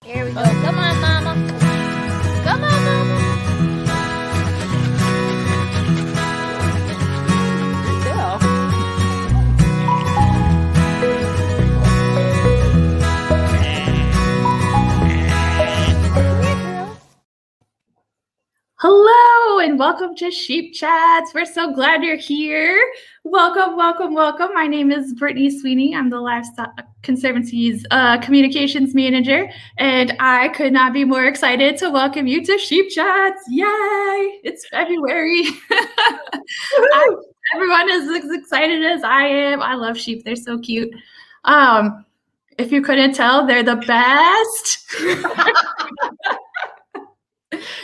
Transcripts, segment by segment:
Here we go. Come on, Mama. Come on, Mama. Good girl. Hello and welcome to Sheep Chats. We're so glad you're here. Welcome, welcome, welcome. My name is Brittany Sweeney. I'm the Livestock Conservancy's communications manager, and I could not be more excited to welcome you to Sheep Chats. Yay! It's February. Everyone is as excited as I am. I love sheep. They're so cute. If you couldn't tell, they're the best.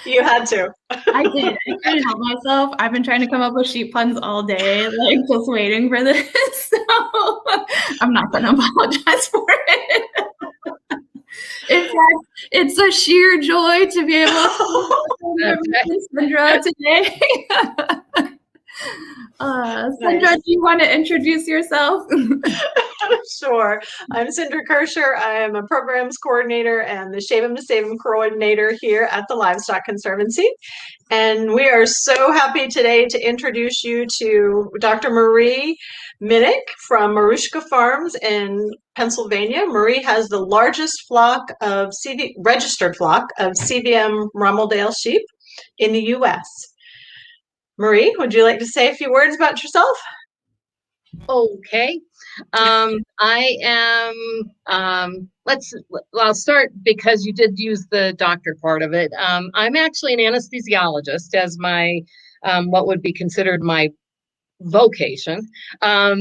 You had to. I did. I couldn't help myself. I've been trying to come up with sheep puns all day, like just waiting for this. So I'm not going to apologize for it. In fact, it's a sheer joy to be able to Sandra today. Sandra, do you want to introduce yourself? Sure. I'm Cindra Kirscher. I am a programs coordinator and the CVM coordinator here at the Livestock Conservancy. And we are so happy today to introduce you to Dr. Marie Minnich from Marushka Farms in Pennsylvania. Marie has the largest registered flock of CVM-Romeldale sheep in the U.S. Marie, would you like to say a few words about yourself? Okay. I am, I'll start because you did use the doctor part of it. I'm actually an anesthesiologist as my, what would be considered my vocation. I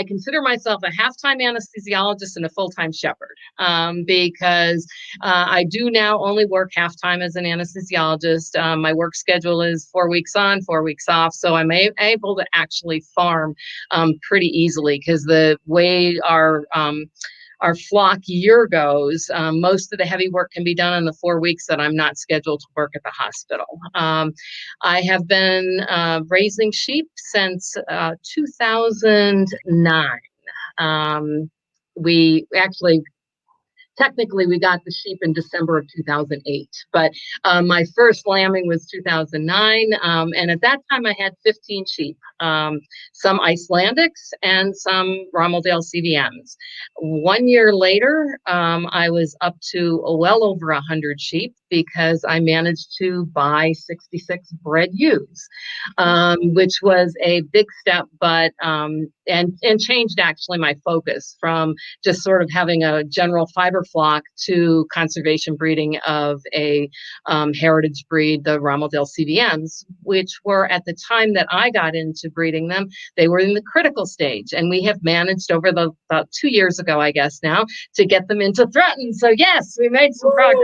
consider myself a half-time anesthesiologist and a full-time shepherd because I do now only work half-time as an anesthesiologist. My work schedule is 4 weeks on, 4 weeks off. So I'm able to actually farm pretty easily because the way our flock year goes, most of the heavy work can be done in the 4 weeks that I'm not scheduled to work at the hospital. I have been raising sheep since 2009. Technically, we got the sheep in December of 2008, but my first lambing was 2009. And at that time, I had 15 sheep, some Icelandics and some Romeldale CVMs. 1 year later, I was up to well over 100 sheep because I managed to buy 66 bred ewes, which was a big step, but and changed actually my focus from just sort of having a general fiber flock to conservation breeding of a heritage breed, the Romeldale CVMs, which were at the time that I got into breeding them, they were in the critical stage. And we have managed over about 2 years ago, I guess now, to get them into threatened. So yes, we made some progress.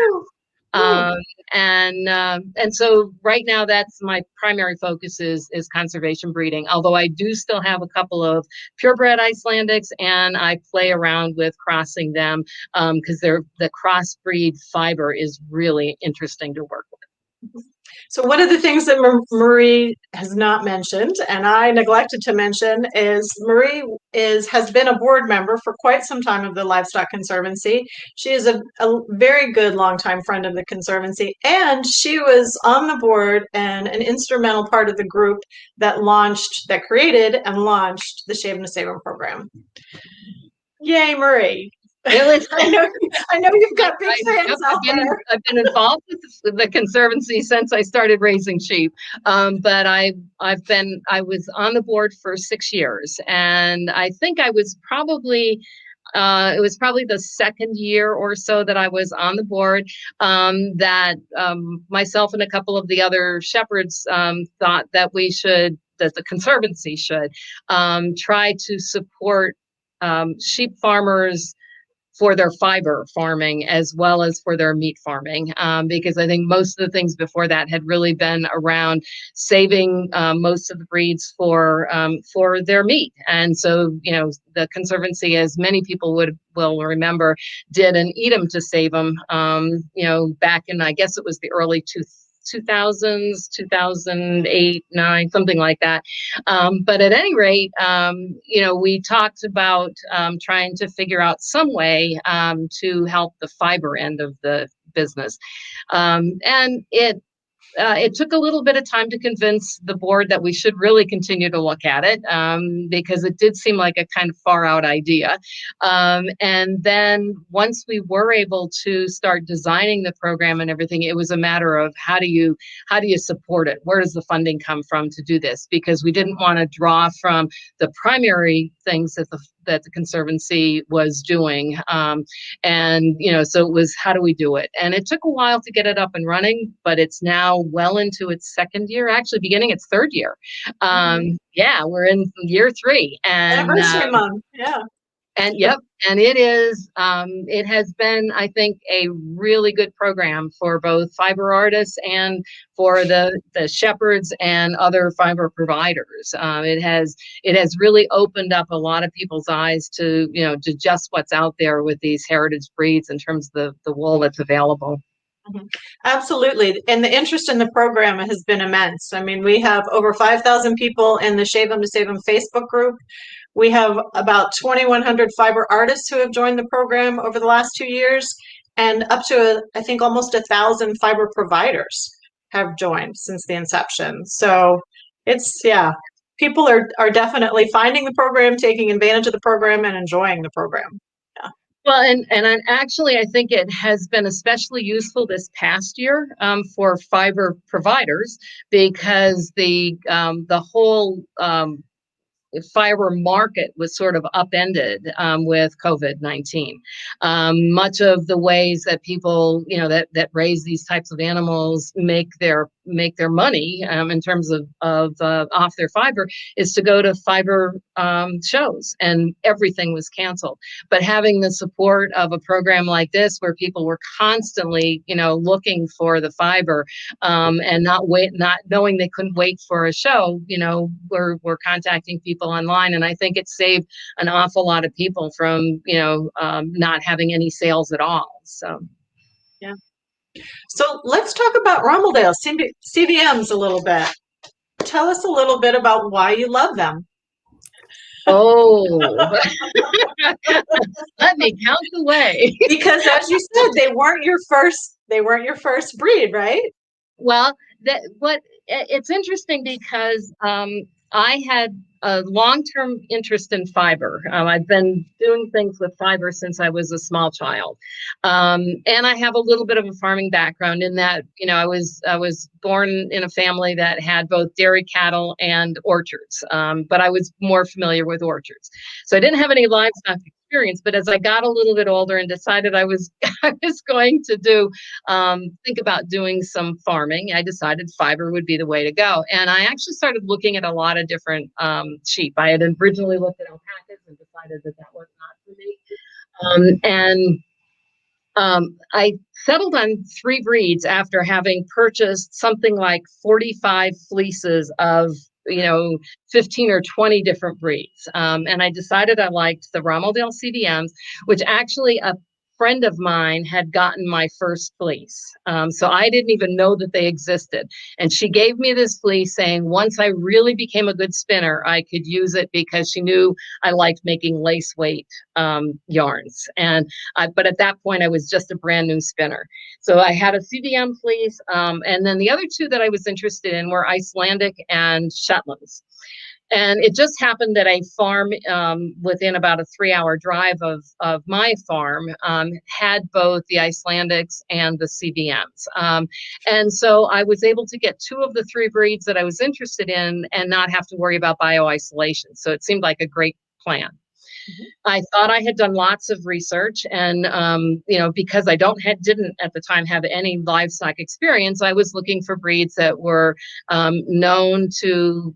And so right now that's my primary focus is conservation breeding, although I do still have a couple of purebred Icelandics and I play around with crossing them because the crossbreed fiber is really interesting to work with. So one of the things that Marie has not mentioned, and I neglected to mention, is Marie has been a board member for quite some time of the Livestock Conservancy. She is a very good longtime friend of the Conservancy, and she was on the board and an instrumental part of the group that created and launched the CVM program. Yay, Marie. I know you've got big fans out there. I've been involved with the Conservancy since I started raising sheep, but I was on the board for 6 years, and I think I was probably it was probably the second year or so that I was on the board that myself and a couple of the other shepherds thought that the Conservancy should try to support sheep farmers for their fiber farming as well as for their meat farming, because I think most of the things before that had really been around saving most of the breeds for their meat. And so, the Conservancy, as many people will remember, did an eat 'em to save 'em, back in, I guess it was the early 2000s, 2008, 9, something like that. But at any rate, we talked about trying to figure out some way to help the fiber end of the business. And it took a little bit of time to convince the board that we should really continue to look at it, because it did seem like a kind of far out idea. And then once we were able to start designing the program and everything, it was a matter of how do you support it? Where does the funding come from to do this? Because we didn't want to draw from the primary things that the Conservancy was doing. So it was, how do we do it? And it took a while to get it up and running, but it's now well into its second year, actually beginning its third year. Yeah, we're in year 3. And anniversary month. Yeah. And yep, and it has been, I think, a really good program for both fiber artists and for the shepherds and other fiber providers. It has really opened up a lot of people's eyes to just what's out there with these heritage breeds in terms of the wool that's available. Absolutely. And the interest in the program has been immense. I mean, we have over 5,000 people in the Shave 'em to Save 'em Facebook group. We have about 2,100 fiber artists who have joined the program over the last 2 years, and up to, I think, almost 1,000 fiber providers have joined since the inception. So people are definitely finding the program, taking advantage of the program, and enjoying the program. Well, and actually, I think it has been especially useful this past year for fiber providers, because the whole fiber market was sort of upended with COVID-19. Much of the ways that people, that raise these types of animals make their money in terms of off their fiber is to go to fiber shows, and everything was canceled. But having the support of a program like this, where people were constantly, looking for the fiber and not knowing they couldn't wait for a show, we're contacting people online, and I think it saved an awful lot of people from not having any sales at all. So yeah. So let's talk about Romeldale CVMs a little bit. Tell us a little bit about why you love them. Oh, let me count away. Because as you said, they weren't your first breed, right? Well, it's interesting because I had a long-term interest in fiber. I've been doing things with fiber since I was a small child, and I have a little bit of a farming background in that. I was born in a family that had both dairy cattle and orchards, but I was more familiar with orchards, so I didn't have any livestock experience. But as I got a little bit older and decided I was going to think about doing some farming, I decided fiber would be the way to go. And I actually started looking at a lot of different sheep. I had originally looked at alpacas and decided that was not for me. I settled on 3 breeds after having purchased something like 45 fleeces of 15 or 20 different breeds. And I decided I liked the Romeldale-CVMs, which actually a friend of mine had gotten my first fleece. So I didn't even know that they existed. And she gave me this fleece saying, once I really became a good spinner, I could use it, because she knew I liked making lace weight yarns. But at that point, I was just a brand new spinner. So I had a CVM fleece. And then the other 2 that I was interested in were Icelandic and Shetlands. And it just happened that a farm within about a 3-hour drive of my farm had both the Icelandics and the CVMs. And so I was able to get 2 of the 3 breeds that I was interested in and not have to worry about bio-isolation. So it seemed like a great plan. I thought I had done lots of research, and because I didn't at the time have any livestock experience, I was looking for breeds that were known to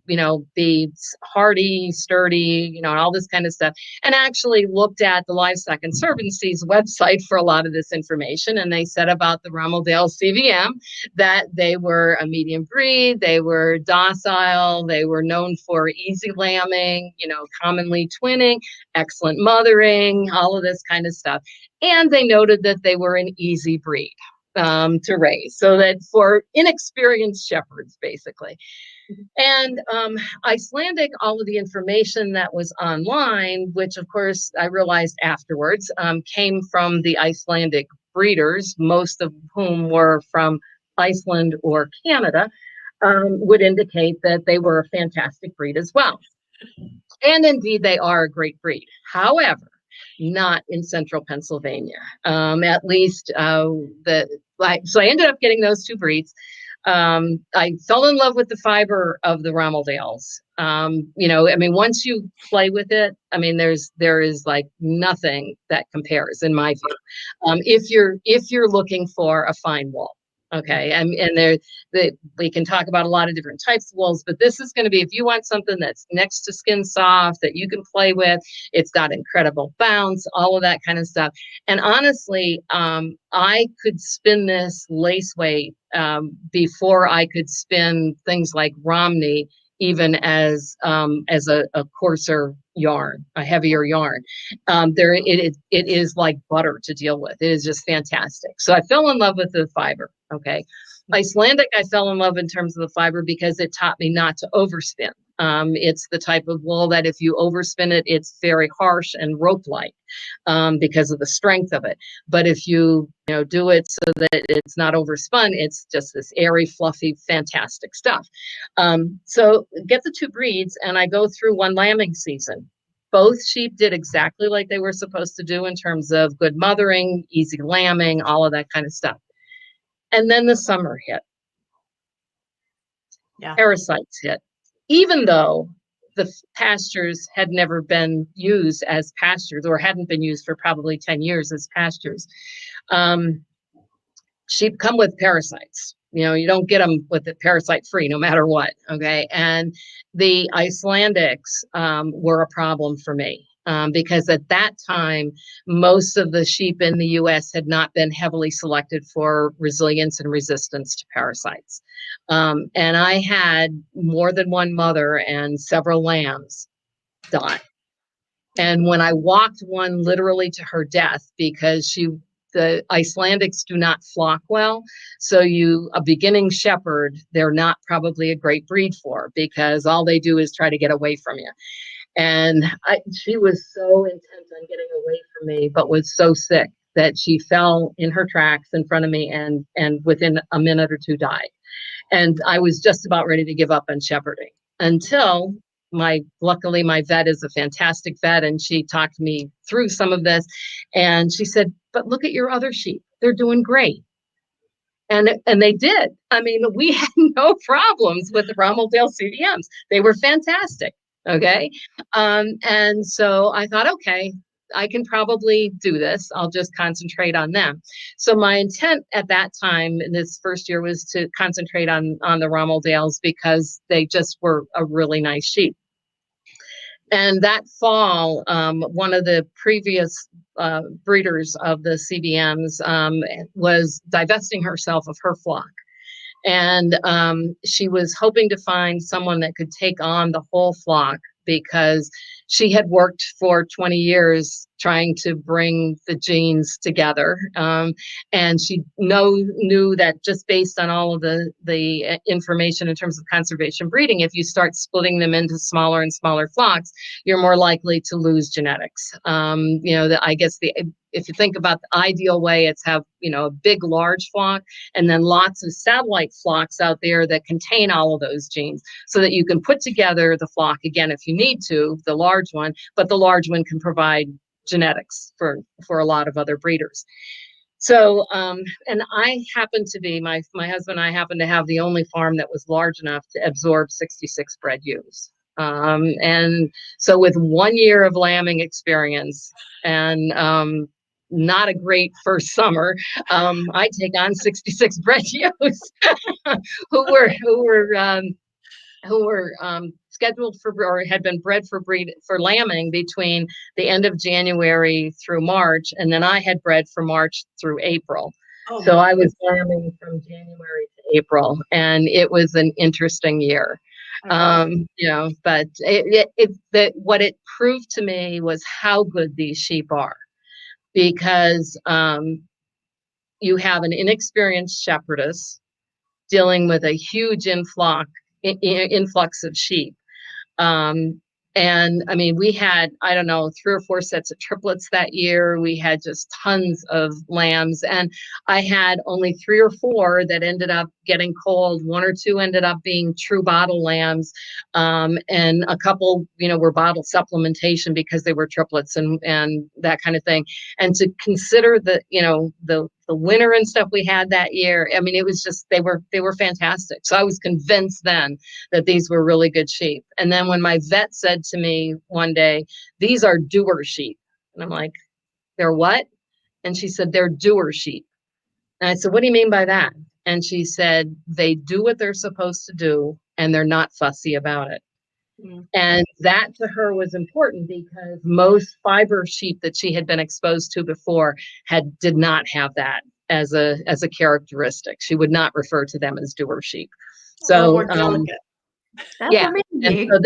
be hardy, sturdy, and all this kind of stuff. And actually looked at the Livestock Conservancy's website for a lot of this information, and they said about the Romeldale-CVM that they were a medium breed, they were docile, they were known for easy lambing, commonly twinning, excellent mothering, all of this kind of stuff. And they noted that they were an easy breed. to raise, so that for inexperienced shepherds, basically. And Icelandic, all of the information that was online, which of course I realized afterwards, came from the Icelandic breeders, most of whom were from Iceland or Canada, would indicate that they were a fantastic breed as well. And indeed, they are a great breed. However, not in central Pennsylvania. At least so I ended up getting those two breeds. I fell in love with the fiber of the Romeldales. You know, I mean, once you play with it, I mean, there is like nothing that compares in my view. If you're looking for a fine wool. Okay, and we can talk about a lot of different types of wools, but this is going to be, if you want something that's next to skin soft that you can play with, it's got incredible bounce, all of that kind of stuff. And honestly, I could spin this lace weight before I could spin things like Romney, even as a coarser yarn, a heavier yarn. It is like butter to deal with. It is just fantastic. So I fell in love with the fiber. Okay. Icelandic, I fell in love in terms of the fiber because it taught me not to overspin. It's the type of wool that if you overspin it, it's very harsh and rope-like because of the strength of it. But if you do it so that it's not overspun, it's just this airy, fluffy, fantastic stuff. So get the two breeds, and I go through one lambing season. Both sheep did exactly like they were supposed to do in terms of good mothering, easy lambing, all of that kind of stuff. And then the summer hit. Yeah. Parasites hit. Even though the pastures had never been used as pastures, or hadn't been used for probably 10 years as pastures, sheep come with parasites. You don't get them with it parasite free, no matter what. Okay. And the Icelandics were a problem for me. Because at that time, most of the sheep in the US had not been heavily selected for resilience and resistance to parasites. And I had more than one mother and several lambs die. And when I walked one literally to her death, because the Icelandics do not flock well. So a beginning shepherd, they're not probably a great breed for, because all they do is try to get away from you. And she was so intent on getting away from me, but was so sick that she fell in her tracks in front of me and within a minute or two died. And I was just about ready to give up on shepherding until luckily my vet is a fantastic vet, and she talked me through some of this. And she said, but look at your other sheep. They're doing great. And they did. I mean, we had no problems with the Romeldale CVMs. They were fantastic. Okay. And so I thought, okay, I can probably do this. I'll just concentrate on them. So my intent at that time in this first year was to concentrate on the Romeldales, because they just were a really nice sheep. And that fall, one of the previous breeders of the CVMs was divesting herself of her flock. And she was hoping to find someone that could take on the whole flock, because she had worked for 20 years trying to bring the genes together. And she knew that just based on all of the information in terms of conservation breeding, if you start splitting them into smaller and smaller flocks, you're more likely to lose genetics. I guess if you think about the ideal way, it's have, a big, large flock, and then lots of satellite flocks out there that contain all of those genes, so that you can put together the flock again if you need to, the large one, but the large one can provide genetics for a lot of other breeders. So, and I happen to be, my husband and I happen to have the only farm that was large enough to absorb 66 bred ewes. And so with 1 year of lambing experience and not a great first summer, I take on 66 bred ewes who were scheduled for, or had been bred for lambing between the end of January through March, and then I had bred for March through April. Oh, so I was lambing from January to April, and it was an interesting year. But what it proved to me was how good these sheep are, because you have an inexperienced shepherdess dealing with a huge influx of sheep. And I mean, we had, I don't know, 3 or 4 sets of triplets that year. We had just tons of lambs, and I had only 3 or 4 that ended up getting culled. 1 or 2 ended up being true bottle lambs. And a couple, were bottle supplementation because they were triplets and that kind of thing. And to consider the winter and stuff we had that year, I mean, it was just, they were fantastic. So I was convinced then that these were really good sheep. And then when my vet said to me one day, "These are doer sheep," and I'm like, "They're what?" And she said, "They're doer sheep." And I said, "What do you mean by that?" And she said, "They do what they're supposed to do, and they're not fussy about it." Mm. And that to her was important because most fiber sheep that she had been exposed to before did not have that as a characteristic. She would not refer to them as doer sheep. So that's amazing. And so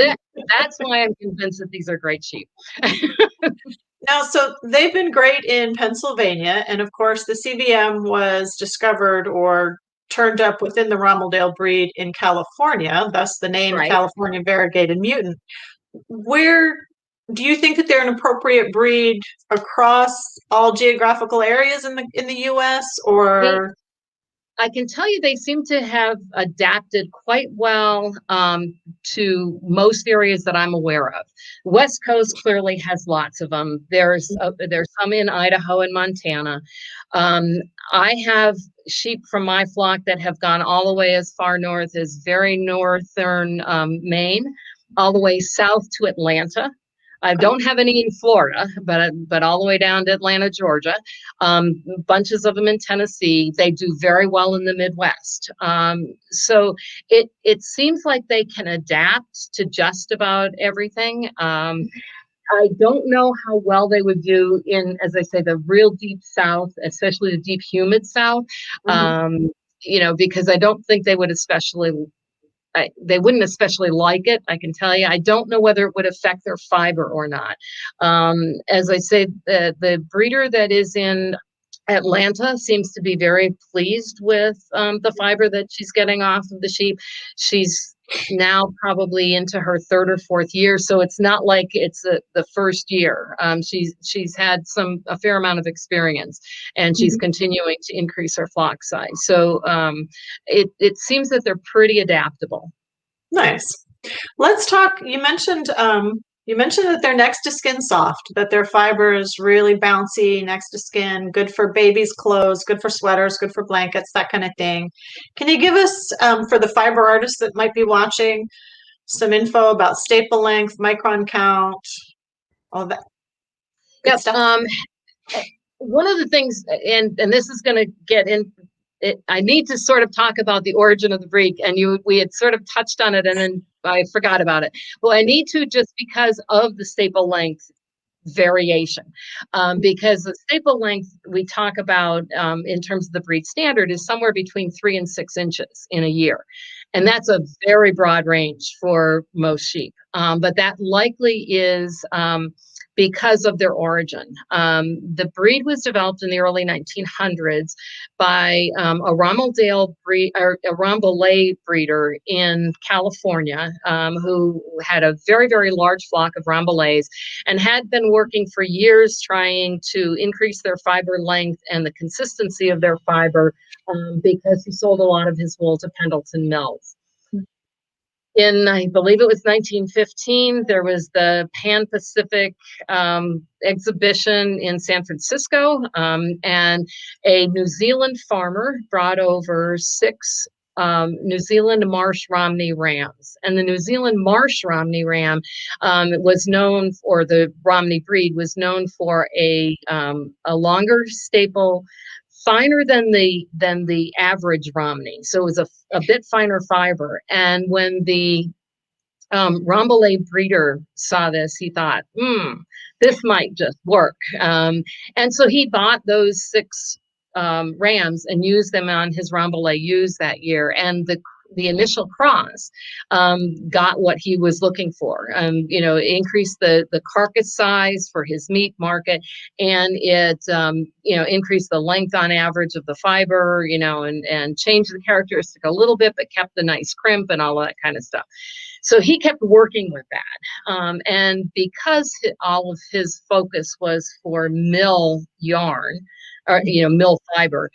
that's why I'm convinced that these are great sheep. Now, so they've been great in Pennsylvania, and of course, the CVM was discovered or turned up within the Romeldale breed in California, thus the name Right. California variegated mutant. Where do you think that they're an appropriate breed across all geographical areas in the U.S. or? I can tell you they seem to have adapted quite well to most areas that I'm aware of. West Coast clearly has lots of them. There's some in Idaho and Montana. I have sheep from my flock that have gone all the way as far north as very northern Maine, all the way south to Atlanta. I don't have any in Florida, but all the way down to Atlanta, Georgia. Bunches of them in Tennessee. They do very well in the Midwest. So it seems like they can adapt to just about everything. I don't know how well they would do in, as I say, the real deep South, especially the deep humid South. Because I don't think they would they wouldn't especially like it. I can tell you, I don't know whether it would affect their fiber or not. As I say, the breeder that is in Atlanta seems to be very pleased with the fiber that she's getting off of the sheep. She's now probably into her 3rd or 4th year, so it's not like it's the first year. She's had a fair amount of experience, and she's continuing to increase her flock size. So it seems that they're pretty adaptable. Nice. Let's talk. You mentioned that they're next to skin soft, that their fiber is really bouncy next to skin, good for babies' clothes, good for sweaters, good for blankets, that kind of thing. Can you give us, for the fiber artists that might be watching, some info about staple length, micron count, all that? Yep. One of the things, and this is going to get in, I need to sort of talk about the origin of the breed, and we had sort of touched on it, and then I forgot about it. Well, I need to, just because of the staple length variation, because the staple length we talk about in terms of the breed standard is somewhere between 3 and 6 inches in a year. And that's a very broad range for most sheep. But that likely is because of their origin. The breed was developed in the early 1900s by a Romeldale breeder in California, who had a very, very large flock of Rombelais and had been working for years trying to increase their fiber length and the consistency of their fiber because he sold a lot of his wool to Pendleton Mills. In, I believe it was 1915, there was the Pan-Pacific exhibition in San Francisco, and a New Zealand farmer brought over 6 New Zealand Marsh Romney rams. And the New Zealand Marsh Romney ram was known, or the Romney breed was known for a longer staple, finer than the average Romney. So it was a bit finer fiber. And when the Romeldale breeder saw this, he thought, this might just work. And so he bought those 6 rams and used them on his Romeldale ewes that year. And the the initial cross got what he was looking for. Increased the carcass size for his meat market, and it increased the length on average of the fiber, and changed the characteristic a little bit, but kept the nice crimp and all that kind of stuff. So he kept working with that, and because all of his focus was for mill yarn, or mill fiber,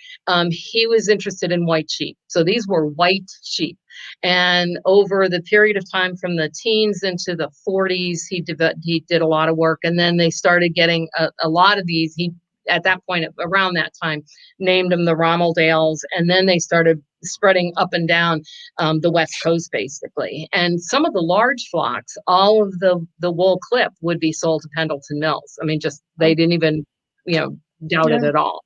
he was interested in white sheep. So these were white sheep, and over the period of time from the teens into the 40s, he did a lot of work, and then they started getting a lot of these. He, at that point, around that time, named them the Romeldales, and then they started spreading up and down the West Coast, basically. And some of the large flocks, all of the wool clip would be sold to Pendleton Mills. I mean, just they didn't even, doubt it at all.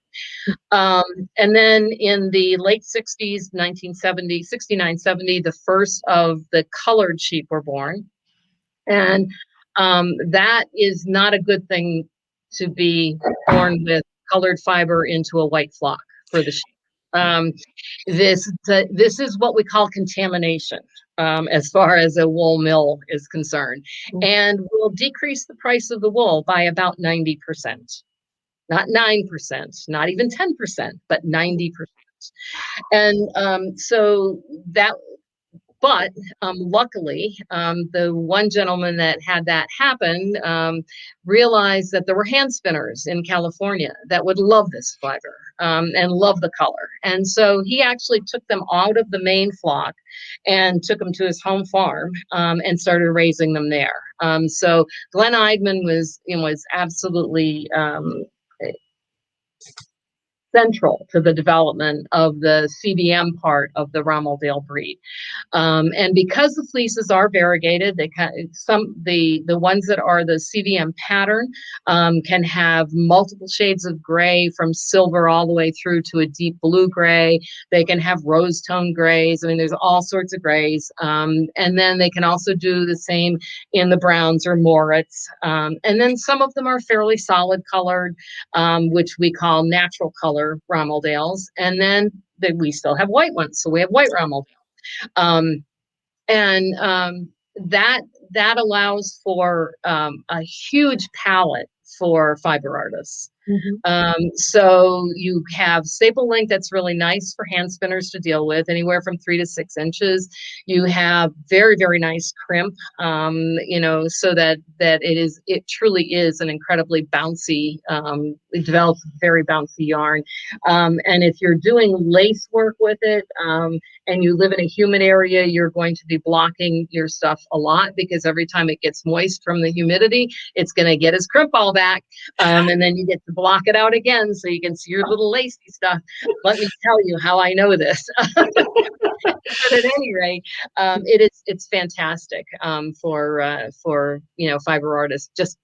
And then in the late 60s, 1970, 69, 70, the first of the colored sheep were born. And that is not a good thing, to be born with colored fiber into a white flock for the sheep. This is what we call contamination, as far as a wool mill is concerned, and will decrease the price of the wool by about 90%. Not 9%, not even 10%, but 90%. And so that, but luckily, the one gentleman that had that happen realized that there were hand spinners in California that would love this fiber and love the color. And so he actually took them out of the main flock and took them to his home farm and started raising them there. So Glenn Eidman was absolutely central to the development of the CVM part of the Romeldale breed. And because the fleeces are variegated, the ones that are the CVM pattern can have multiple shades of gray, from silver all the way through to a deep blue gray. They can have rose tone grays. I mean, there's all sorts of grays. And then they can also do the same in the browns or Moritz. And then some of them are fairly solid colored, which we call natural color Romeldales, and then we still have white ones, so we have white Romeldale, and that allows for a huge palette for fiber artists. So you have staple length that's really nice for hand spinners to deal with, anywhere from 3 to 6 inches. You have very, very nice crimp, so that it truly is an incredibly bouncy, it develops very bouncy yarn. And if you're doing lace work with it, and you live in a humid area, you're going to be blocking your stuff a lot, because every time it gets moist from the humidity, it's going to get its crimp all back, and then you get to block it out again so you can see your little lacy stuff. Let me tell you how I know this. But at any rate, it's fantastic for fiber artists, just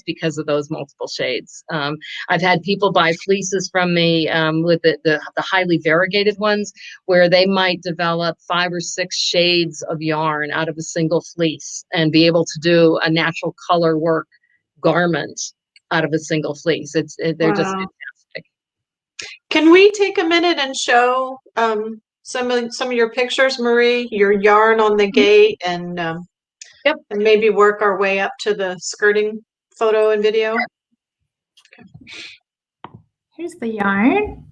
because of those multiple shades. I've had people buy fleeces from me with the highly variegated ones, where they might develop 5 or 6 shades of yarn out of a single fleece and be able to do a natural color work garment out of a single fleece. They're just fantastic. Can we take a minute and show some of your pictures, Marie, your yarn on the gate, and Yep. And maybe work our way up to the skirting photo and video? Here's the yarn.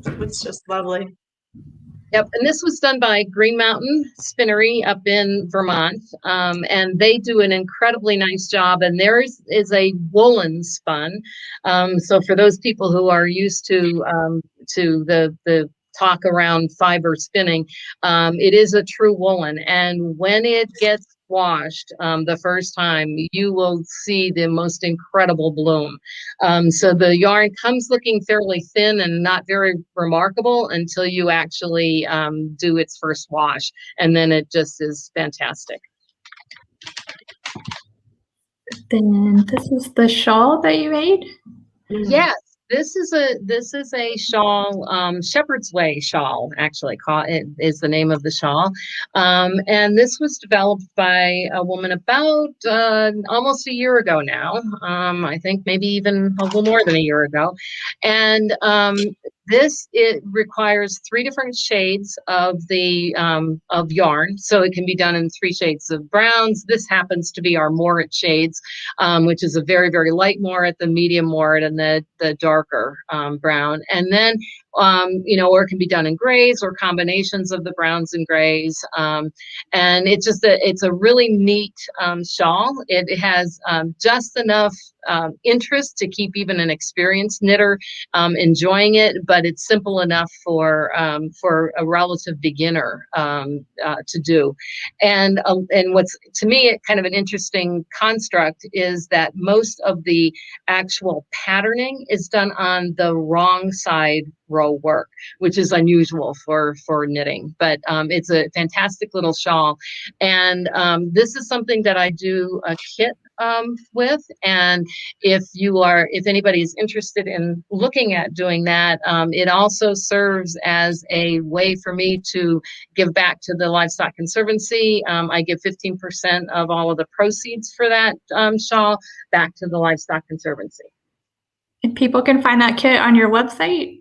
It's just lovely. Yep, and this was done by Green Mountain Spinnery up in Vermont, and they do an incredibly nice job. And there is a woolen spun. So for those people who are used to the talk around fiber spinning, it is a true woolen. And when it gets washed the first time, you will see the most incredible bloom. So the yarn comes looking fairly thin and not very remarkable until you actually do its first wash, and then it just is fantastic. Then this is the shawl that you made? Yes. This is a shawl, Shepherd's Way shawl, actually, it is the name of the shawl. And this was developed by a woman about almost a year ago now. I think maybe even a little more than a year ago. And It requires 3 different shades of the of yarn, so it can be done in 3 shades of browns. This happens to be our morat shades, which is a very, very light morat, the medium morat, and the darker brown. And then or it can be done in grays or combinations of the browns and grays. And it's a really neat shawl. It has just enough interest to keep even an experienced knitter enjoying it, but it's simple enough for a relative beginner to do. And what's, to me, kind of an interesting construct is that most of the actual patterning is done on the wrong side row work, which is unusual for knitting, but it's a fantastic little shawl. And this is something that I do a kit with. And if anybody is interested in looking at doing that, it also serves as a way for me to give back to the Livestock Conservancy. I give 15% of all of the proceeds for that shawl back to the Livestock Conservancy. And people can find that kit on your website?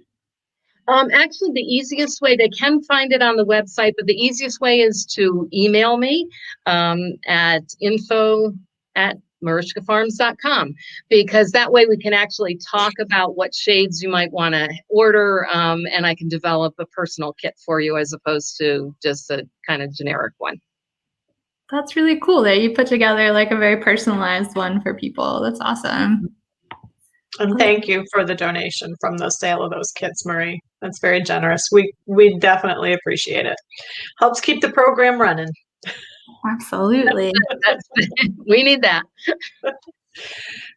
Actually, the easiest way, they can find it on the website, but the easiest way is to email me at info@marushkafarms.com, because that way we can actually talk about what shades you might want to order, and I can develop a personal kit for you as opposed to just a kind of generic one. That's really cool that you put together like a very personalized one for people. That's awesome. And thank you for the donation from the sale of those kits, Marie. That's very generous. We definitely appreciate it. Helps keep the program running. Absolutely. We need that.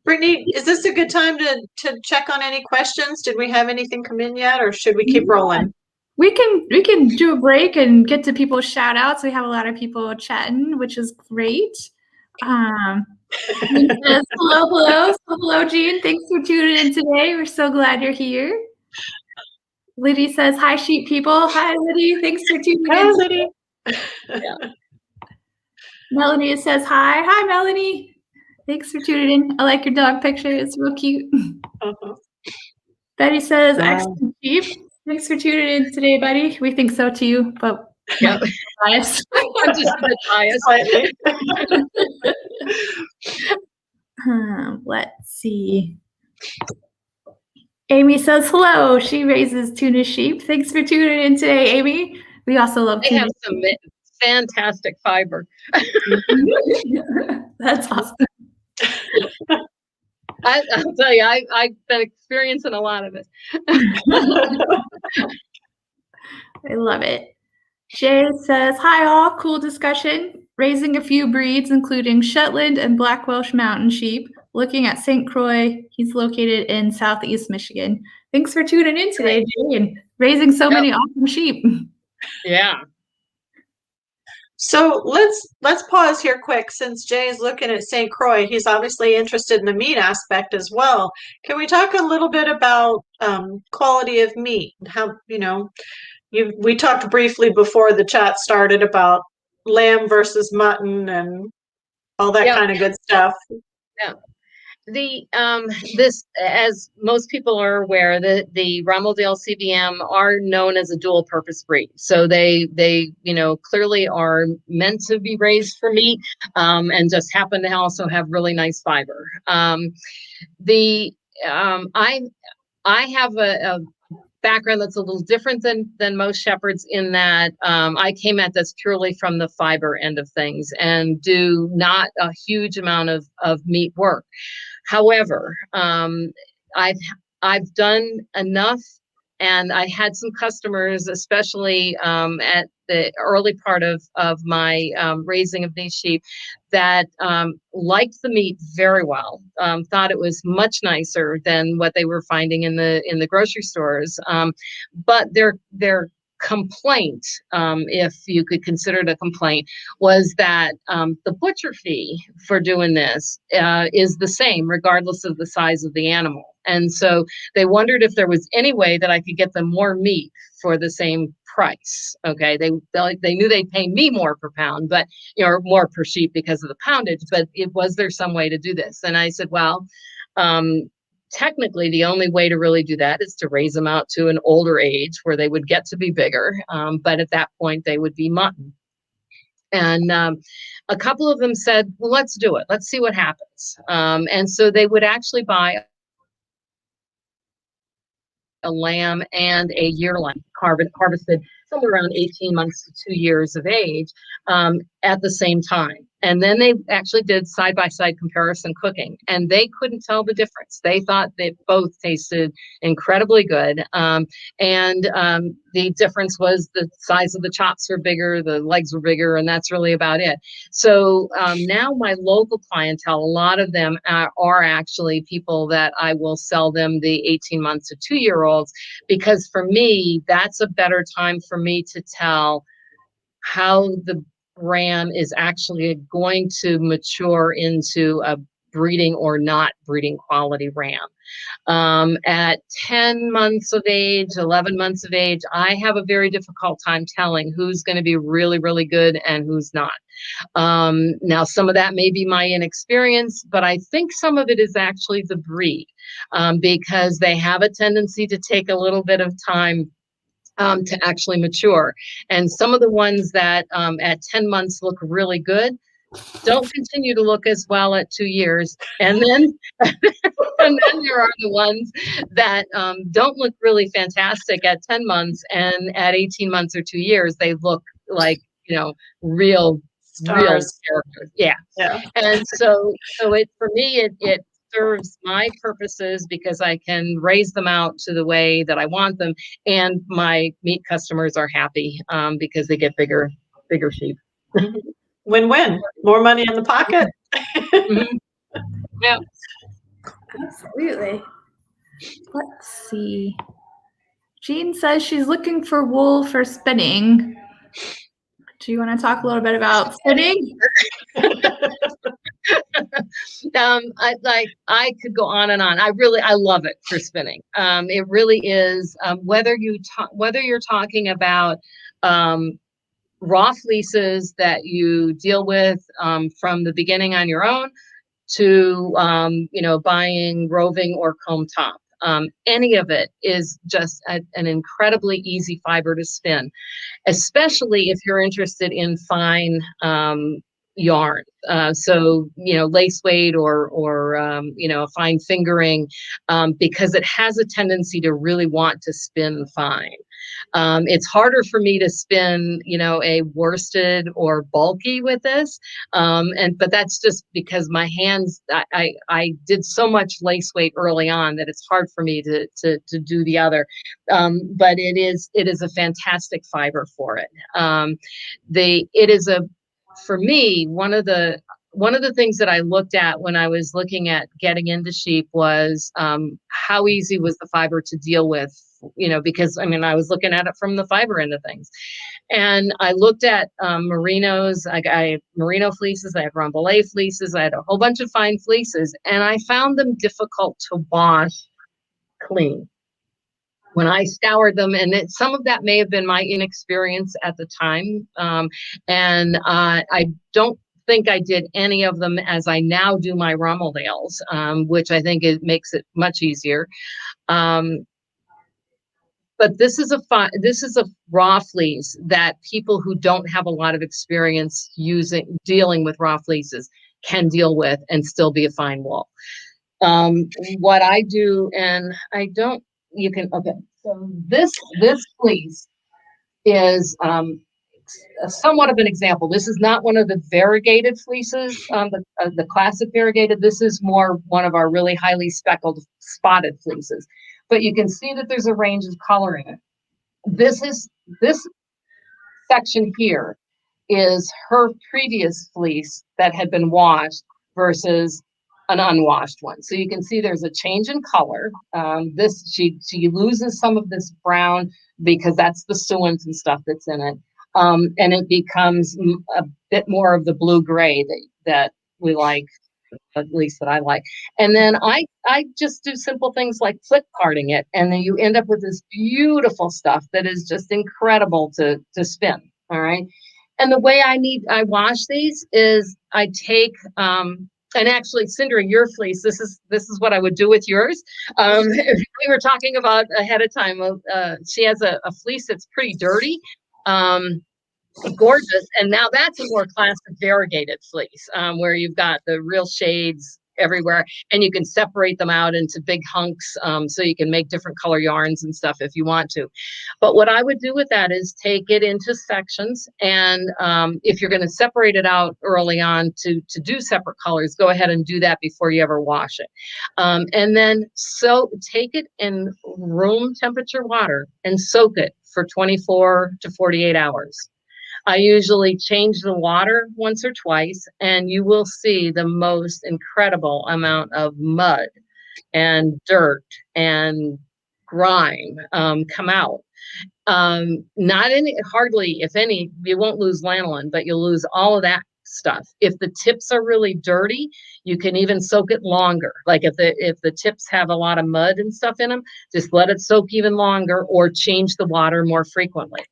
Brittany, is this a good time to check on any questions? Did we have anything come in yet, or should we keep rolling? We can do a break and get to people's shout outs. We have a lot of people chatting, which is great. Jean says, hello, Jean. Thanks for tuning in today. We're so glad you're here. Liddy says, hi, sheep people. Hi, Liddy. Thanks for tuning in. Hi, Liddy. Yeah. Melanie says, hi. Hi, Melanie. Thanks for tuning in. I like your dog picture. It's real cute. Betty says, excellent sheep. Thanks for tuning in today, buddy. We think so too, but yeah. biased. I'm just a bit biased. Slightly. Let's see. Amy says hello. She raises tuna sheep. Thanks for tuning in today, Amy. We also love They tuna. have some fantastic fiber. That's awesome. I'll tell you, I've been experiencing a lot of it. I love it. Jay says, hi all, cool discussion. Raising a few breeds, including Shetland and Black Welsh Mountain sheep. Looking at St. Croix. He's located in Southeast Michigan. Thanks for tuning in today, Jay, and raising so many awesome sheep. Yeah. So let's pause here quick. Since Jay is looking at St. Croix, he's obviously interested in the meat aspect as well. Can we talk a little bit about quality of meat? How, we talked briefly before the chat started about lamb versus mutton and all that kind of good stuff. Yeah. This, as most people are aware, the Romeldale-CVM are known as a dual purpose breed. So they clearly are meant to be raised for meat, and just happen to also have really nice fiber. I have a background that's a little different than most shepherds in that I came at this purely from the fiber end of things and do not a huge amount of meat work. However, I've done enough, and I had some customers, especially at the early part of my raising of these sheep, that liked the meat very well, thought it was much nicer than what they were finding in the grocery stores. But their complaint, if you could consider it a complaint, was that the butcher fee for doing this is the same regardless of the size of the animal. And so they wondered if there was any way that I could get them more meat for the same price. Okay, they knew they'd pay me more per pound, but or more per sheep because of the poundage. But was there some way to do this? And I said, well, technically, the only way to really do that is to raise them out to an older age where they would get to be bigger. But at that point, they would be mutton. And a couple of them said, well, let's do it. Let's see what happens. And so they would actually buy a lamb and a yearling harvested somewhere around 18 months to 2 years of age at the same time. And then they actually did side-by-side comparison cooking, and they couldn't tell the difference. They thought they both tasted incredibly good. The difference was the size of the chops were bigger, the legs were bigger, and that's really about it. So now my local clientele, a lot of them are actually people that I will sell them the 18 months to 2-year-olds, because for me, that's a better time for me to tell how the ram is actually going to mature into a breeding or not breeding quality ram. At 10 months of age, 11 months of age, I have a very difficult time telling who's going to be really, really good and who's not. Now, some of that may be my inexperience, but I think some of it is actually the breed, because they have a tendency to take a little bit of time to actually mature. And some of the ones that at 10 months look really good don't continue to look as well at 2 years. And then and then there are the ones that don't look really fantastic at 10 months, and at 18 months or 2 years, they look like, real Stars. characters. Yeah. Yeah. And so it, for me, it serves my purposes because I can raise them out to the way that I want them, and my meat customers are happy because they get bigger sheep. Win-win. More money in the pocket. Mhm. Yeah. Absolutely. Let's see. Jean says she's looking for wool for spinning. Do you want to talk a little bit about spinning? I could go on and on. I love it for spinning. It really is, whether you're talking about raw fleeces that you deal with from the beginning on your own to buying roving or comb top. Any of it is just an incredibly easy fiber to spin, especially if you're interested in fine yarn. So, lace weight or fine fingering, because it has a tendency to really want to spin fine. It's harder for me to spin, a worsted or bulky with this. But that's just because my hands, I did so much lace weight early on that it's hard for me to do the other. But it is a fantastic fiber for it. For me, one of the things that I looked at when I was looking at getting into sheep was how easy was the fiber to deal with, because I was looking at it from the fiber end of things. And I looked at merinos. I had merino fleeces, I had Romeldale fleeces, I had a whole bunch of fine fleeces, and I found them difficult to wash clean when I scoured them. And some of that may have been my inexperience at the time. And I don't think I did any of them as I now do my Romeldales, which I think makes it much easier. But this is a raw fleece that people who don't have a lot of experience dealing with raw fleeces can deal with and still be a fine wool. What I do, and I don't, okay. So this fleece is somewhat of an example. This is not one of the variegated fleeces, the classic variegated. This is more one of our really highly speckled spotted fleeces. But you can see that there's a range of color in it. This section here is her previous fleece that had been washed versus an unwashed one. So you can see there's a change in color. She loses some of this brown because that's the suins and stuff that's in it. And it becomes a bit more of the blue-gray that we like, at least that I like. And then I just do simple things like flip carding it, and then you end up with this beautiful stuff that is just incredible to spin. All right. And the way I wash these is I take And actually, Cinder, your fleece, this is what I would do with yours. If we were talking about ahead of time, she has a fleece that's pretty dirty. Gorgeous. And now that's a more classic variegated fleece, where you've got the real shades everywhere, and you can separate them out into big hunks, so you can make different color yarns and stuff if you want to. But what I would do with that is take it into sections, and if you're going to separate it out early on to do separate colors, go ahead and do that before you ever wash it. And then take it in room temperature water and soak it for 24 to 48 hours. I usually change the water once or twice, and you will see the most incredible amount of mud and dirt and grime come out. Not any, hardly, if any, you won't lose lanolin, but you'll lose all of that stuff. If the tips are really dirty, you can even soak it longer. Like if the tips have a lot of mud and stuff in them, just let it soak even longer, or change the water more frequently.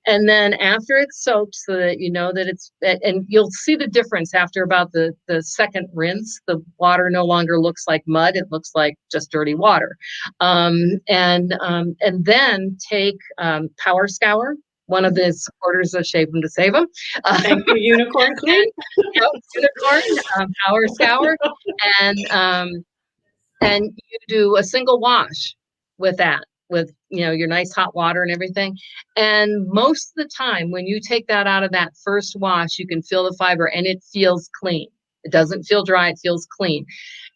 And then after it's soaked, so that you know that it's, and you'll see the difference after about the second rinse, the water no longer looks like mud, it looks like just dirty water. And then take Power Scour, one of the supporters of Shave 'em to Save 'em. Thank you, Unicorn Clean. Unicorn, Power Scour, and you do a single wash with that, with your nice hot water and everything. And most of the time when you take that out of that first wash, you can feel the fiber and it feels clean. It doesn't feel dry, it feels clean.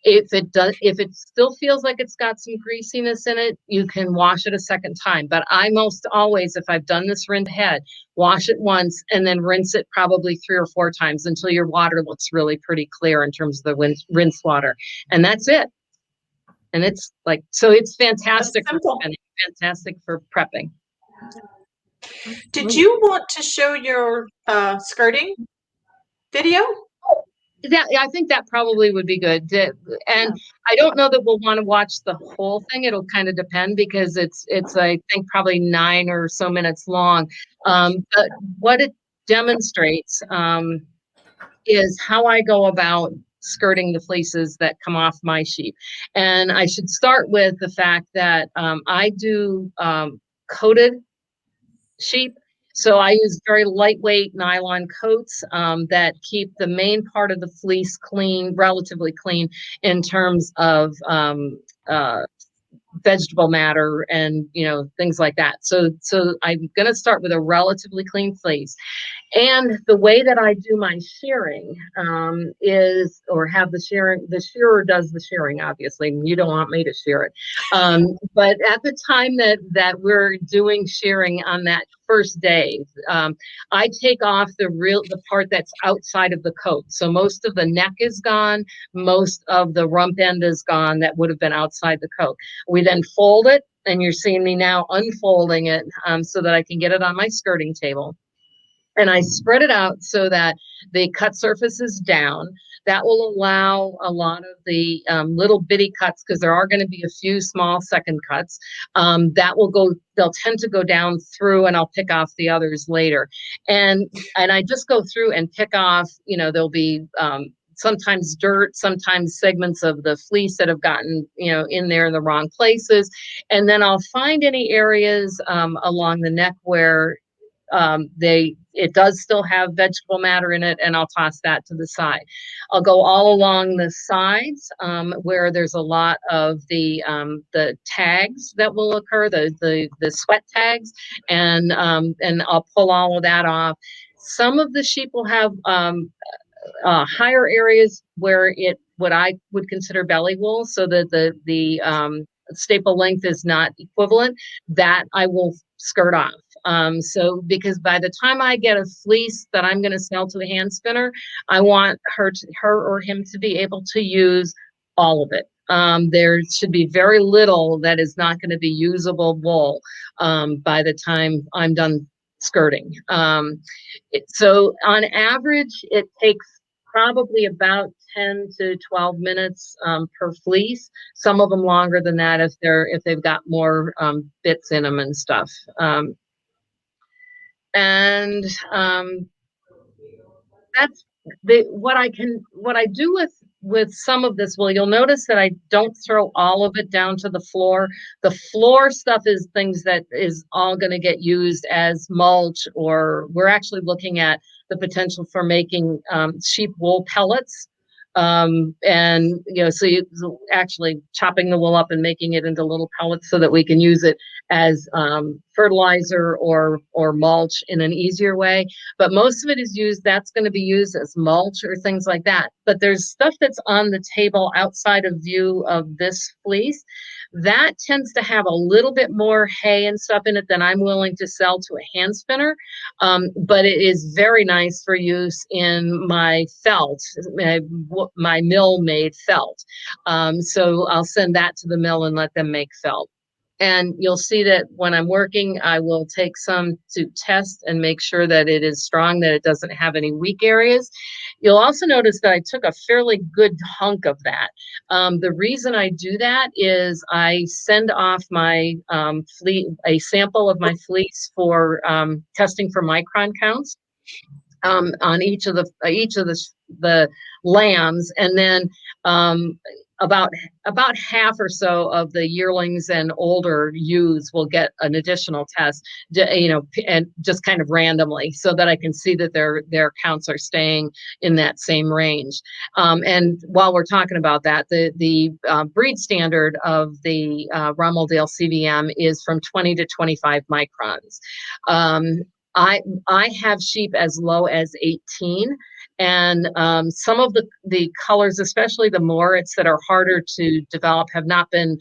If it still feels like it's got some greasiness in it, you can wash it a second time. But I most always, if I've done this rinse head, wash it once and then rinse it probably 3 or 4 times until your water looks really pretty clear in terms of the rinse water. And that's it. And it's like, so it's fantastic for spinning, fantastic for prepping. Did you want to show your skirting video? I think that probably would be good. And I don't know that we'll want to watch the whole thing. It'll kind of depend, because it's I think probably 9 or so minutes long. But what it demonstrates is how I go about skirting the fleeces that come off my sheep. And I should start with the fact that I do coated sheep. So I use very lightweight nylon coats that keep the main part of the fleece clean, relatively clean, in terms of vegetable matter and things like that. So I'm going to start with a relatively clean fleece. And the way that I do my shearing is, or have the shearer does the shearing, obviously. You don't want me to shear it. But at the time that we're doing shearing on that first day, I take off the part that's outside of the coat. So most of the neck is gone, most of the rump end is gone that would have been outside the coat. We then fold it, and you're seeing me now unfolding it so that I can get it on my skirting table. And I spread it out so that the cut surface is down. That will allow a lot of the little bitty cuts, because there are going to be a few small second cuts, they'll tend to go down through, and I'll pick off the others later. And I just go through and pick off, there'll be sometimes dirt, sometimes segments of the fleece that have gotten, in there in the wrong places. And then I'll find any areas along the neck where it does still have vegetable matter in it, and I'll toss that to the side. I'll go all along the sides where there's a lot of the tags that will occur, the sweat tags, and I'll pull all of that off. Some of the sheep will have higher areas where what I would consider belly wool, so that the staple length is not equivalent, that I will skirt off. So because by the time I get a fleece that I'm going to sell to the hand spinner, I want her or him to be able to use all of it. There should be very little that is not going to be usable wool by the time I'm done skirting. So on average, it takes probably about 10 to 12 minutes per fleece. Some of them longer than that if they've got more bits in them and stuff. That's what I do with with some of this, well, you'll notice that I don't throw all of it down to the floor. The floor stuff is things that is all going to get used as mulch, or we're actually looking at the potential for making sheep wool pellets. And so actually chopping the wool up and making it into little pellets so that we can use it as fertilizer or mulch in an easier way. But most of it is that's going to be used as mulch or things like that. But there's stuff that's on the table outside of view of this fleece that tends to have a little bit more hay and stuff in it than I'm willing to sell to a hand spinner. But it is very nice for use in my felt, my mill made felt. So I'll send that to the mill and let them make felt. And you'll see that when I'm working, I will take some to test and make sure that it is strong, that it doesn't have any weak areas. You'll also notice that I took a fairly good hunk of that. The reason I do that is I send off my a sample of my fleece for testing for micron counts on each of the lambs, and then about half or so of the yearlings and older ewes will get an additional test, and just kind of randomly, so that I can see that their counts are staying in that same range. And while we're talking about that, the breed standard of the Romeldale CVM is from 20 to 25 microns. I have sheep as low as 18, and some of the colors, especially the Moritz, that are harder to develop, have not been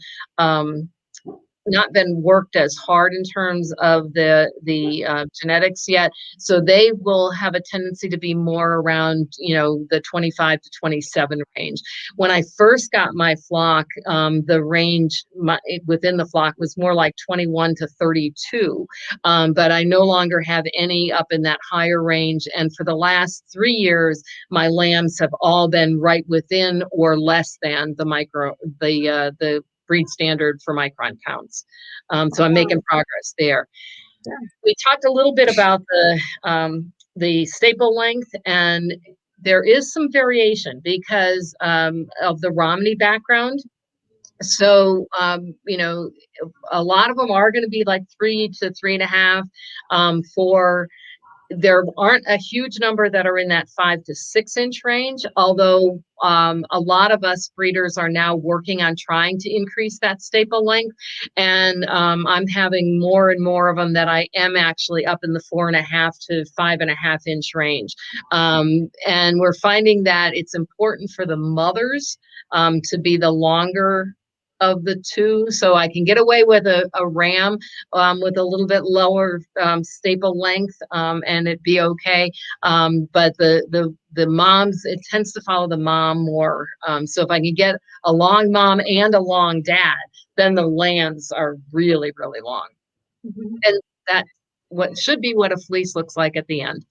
worked as hard in terms of the genetics yet. So they will have a tendency to be more around, the 25 to 27 range. When I first got my flock, the range within the flock was more like 21 to 32. But I no longer have any up in that higher range. And for the last 3 years, my lambs have all been right within or less than the breed standard for micron counts. So I'm making progress there. Yeah. We talked a little bit about the staple length, and there is some variation because of the Romney background. So, a lot of them are going to be like 3 to 3.5, 4. There aren't a huge number that are in that 5 to 6 inch range, although a lot of us breeders are now working on trying to increase that staple length. And I'm having more and more of them that I am actually up in the 4.5 to 5.5 inch range. And we're finding that it's important for the mothers to be the longer of the two, so I can get away with a ram with a little bit lower staple length, and it'd be okay. But the moms, it tends to follow the mom more. So if I can get a long mom and a long dad, then the lambs are really, really long. Mm-hmm. And that should be what a fleece looks like at the end.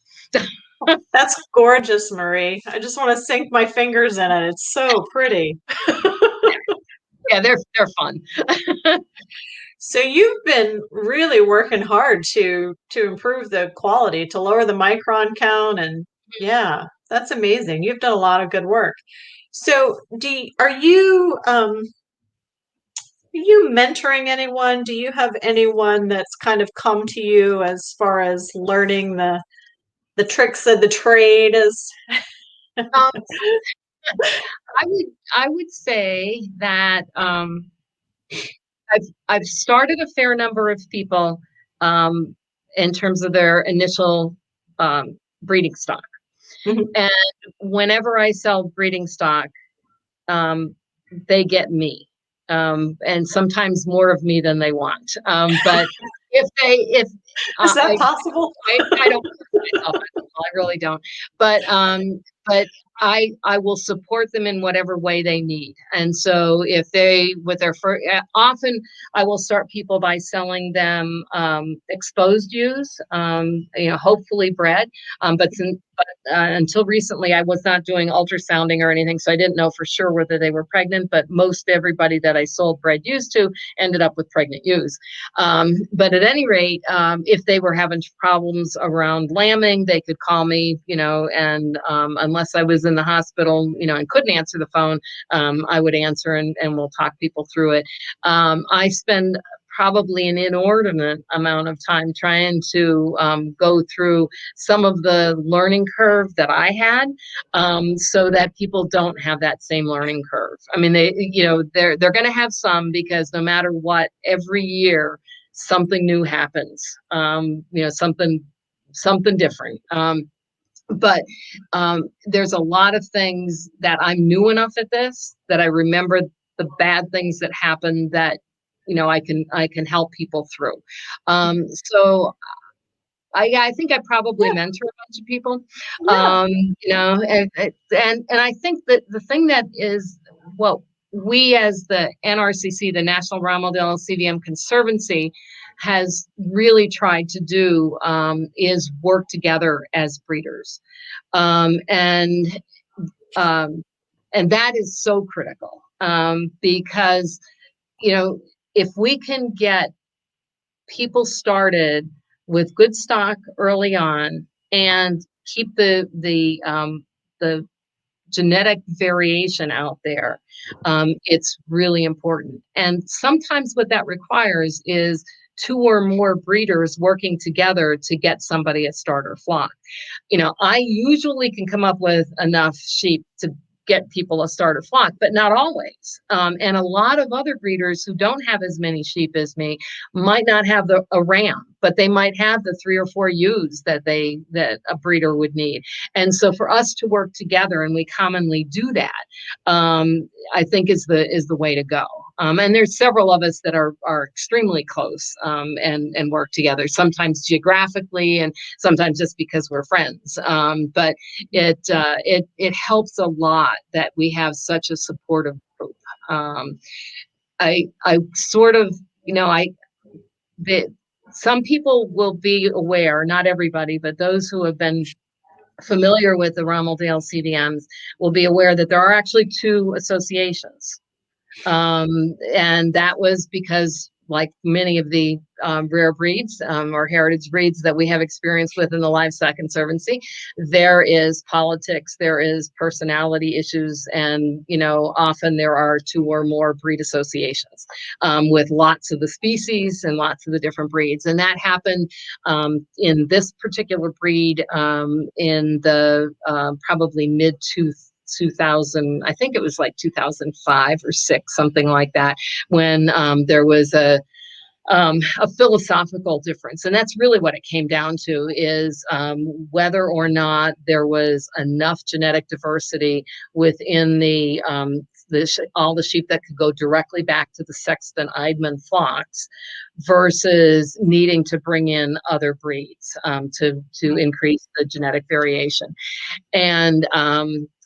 That's gorgeous, Marie. I just want to sink my fingers in it. It's so pretty. Yeah, they're fun. So you've been really working hard to improve the quality, to lower the micron count, and yeah, that's amazing. You've done a lot of good work. So are you mentoring anyone? Do you have anyone that's kind of come to you as far as learning the tricks of the trade? I would say that I've started a fair number of people in terms of their initial breeding stock. Mm-hmm. And whenever I sell breeding stock, they get me, and sometimes more of me than they want. But if is that possible? I don't myself. I really don't. But I will support them in whatever way they need. And so if they, with their first, often I will start people by selling them exposed ewes, hopefully bred. But until recently, I was not doing ultrasounding or anything, so I didn't know for sure whether they were pregnant. But most everybody that I sold bred ewes to ended up with pregnant ewes. But at any rate, if they were having problems around lambing, they could call me, and unless unless I was in the hospital, and couldn't answer the phone, I would answer and we'll talk people through it. I spend probably an inordinate amount of time trying to go through some of the learning curve that I had, so that people don't have that same learning curve. I mean, they're going to have some, because no matter what, every year something new happens. Something different. But there's a lot of things that I'm new enough at this that I remember the bad things that happened that I can help people through. So I think I probably mentor a bunch of people. And I think that the thing that is what we as the NRCC, the National Romeldale-CVM Conservancy, has really tried to do is work together as breeders. And that is so critical, because, if we can get people started with good stock early on and keep the genetic variation out there, it's really important. And sometimes what that requires is 2 or more breeders working together to get somebody a starter flock. I usually can come up with enough sheep to get people a starter flock, but not always. And a lot of other breeders who don't have as many sheep as me might not have a ram, but they might have the 3 or 4 ewes that a breeder would need. And so for us to work together, and we commonly do that, I think is the way to go. And there's several of us that are extremely close, and work together, sometimes geographically and sometimes just because we're friends. But it helps a lot that we have such a supportive group. I sort of, some people will be aware, not everybody, but those who have been familiar with the Romeldale CVMs will be aware that there are actually 2 associations. And that was because, like many of the rare breeds or heritage breeds that we have experience with in the Livestock Conservancy, there is politics, there is personality issues, and often there are 2 or more breed associations with lots of the species and lots of the different breeds. And that happened in this particular breed in the probably mid 2000, I think it was like 2005 or 6, something like that, when there was a philosophical difference. And that's really what it came down to, is whether or not there was enough genetic diversity within all the sheep that could go directly back to the Sexton Eidman flocks, versus needing to bring in other breeds to increase the genetic variation. And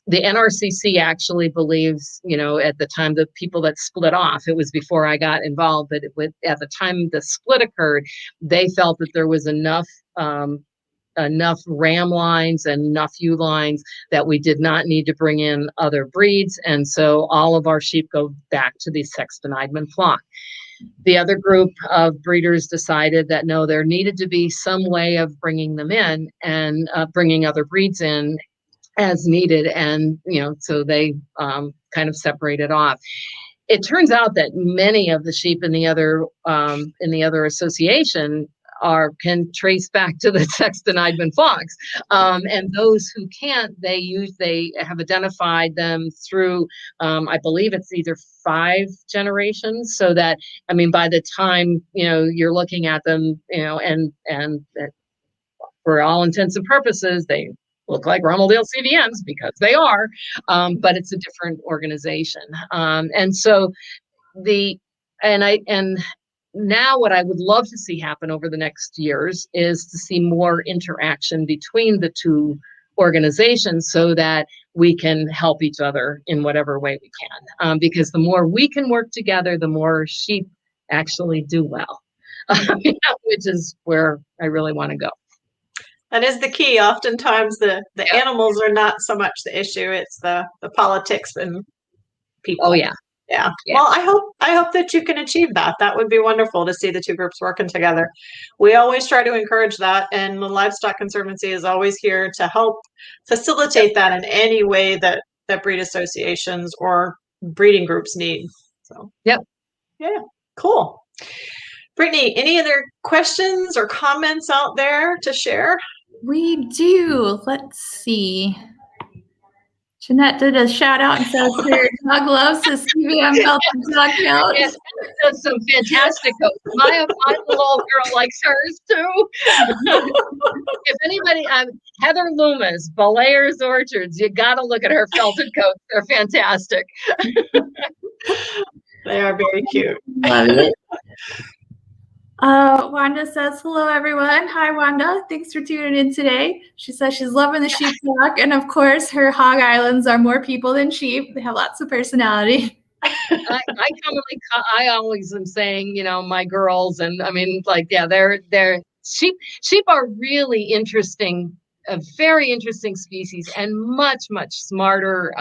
the NRCC actually believes, at the time the people that split off, it was before I got involved, but at the time the split occurred, they felt that there was enough ram lines and enough ewe lines that we did not need to bring in other breeds. And so all of our sheep go back to the Sexton Eidman flock. The other group of breeders decided that no, there needed to be some way of bringing them in and bringing other breeds in as needed. And, so they kind of separated off. It turns out that many of the sheep in the other association can trace back to the Sexton Eidman flocks. And those who can't, they have identified them through, I believe it's either 5 generations. So that, by the time, you're looking at them, and for all intents and purposes, they look like Romeldale CVMs, because they are, but it's a different organization. And so now what I would love to see happen over the next years is to see more interaction between the 2 organizations, so that we can help each other in whatever way we can. Because the more we can work together, the more sheep actually do well, which is where I really want to go. That is the key. Oftentimes the animals are not so much the issue, it's the politics and people. Oh yeah. Yeah. Yeah. Well, I hope that you can achieve that. That would be wonderful to see the two groups working together. We always try to encourage that, and the Livestock Conservancy is always here to help facilitate that in any way that breed associations or breeding groups need. So, Yep. yeah, cool. Brittany, any other questions or comments out there to share? We do. Let's see. Jeanette did a shout out and says her dog loves his CVM belts and dog coats. Yes, that's some fantastic coats. My little old girl likes hers too. If anybody, Heather Loomis, Belayer's Orchards, you got to look at her felted coats. They're fantastic. They are very cute. Love it. Wanda says, hello, everyone. Hi, Wanda. Thanks for tuning in today. She says she's loving the sheep talk. And of course, her hog islands are more people than sheep. They have lots of personality. I always am saying, you know, my girls, and I mean, like, yeah, they're sheep are really interesting, a very interesting species, and much smarter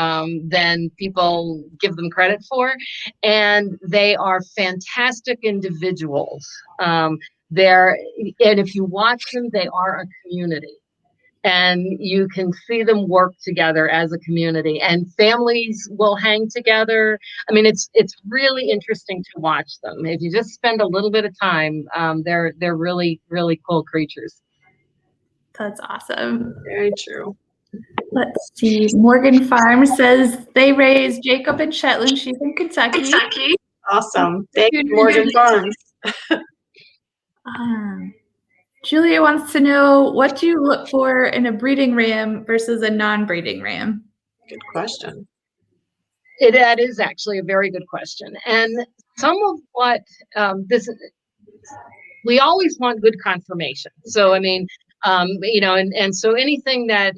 than people give them credit for, and they are fantastic individuals. And if you watch them, they are a community. And you can see them work together as a community, and families will hang together. I mean, it's really interesting to watch them. If you just spend a little bit of time, they're really cool creatures. That's awesome. Very true. Let's see. Morgan Farm says they raise Jacob and Shetland sheep in Kentucky. Awesome. Thank you, Morgan Farms. Julia wants to know, what do you look for in a breeding ram versus a non-breeding ram? Good question. That is actually a very good question. And some of what we always want good confirmation. So, I mean, you know, and so anything that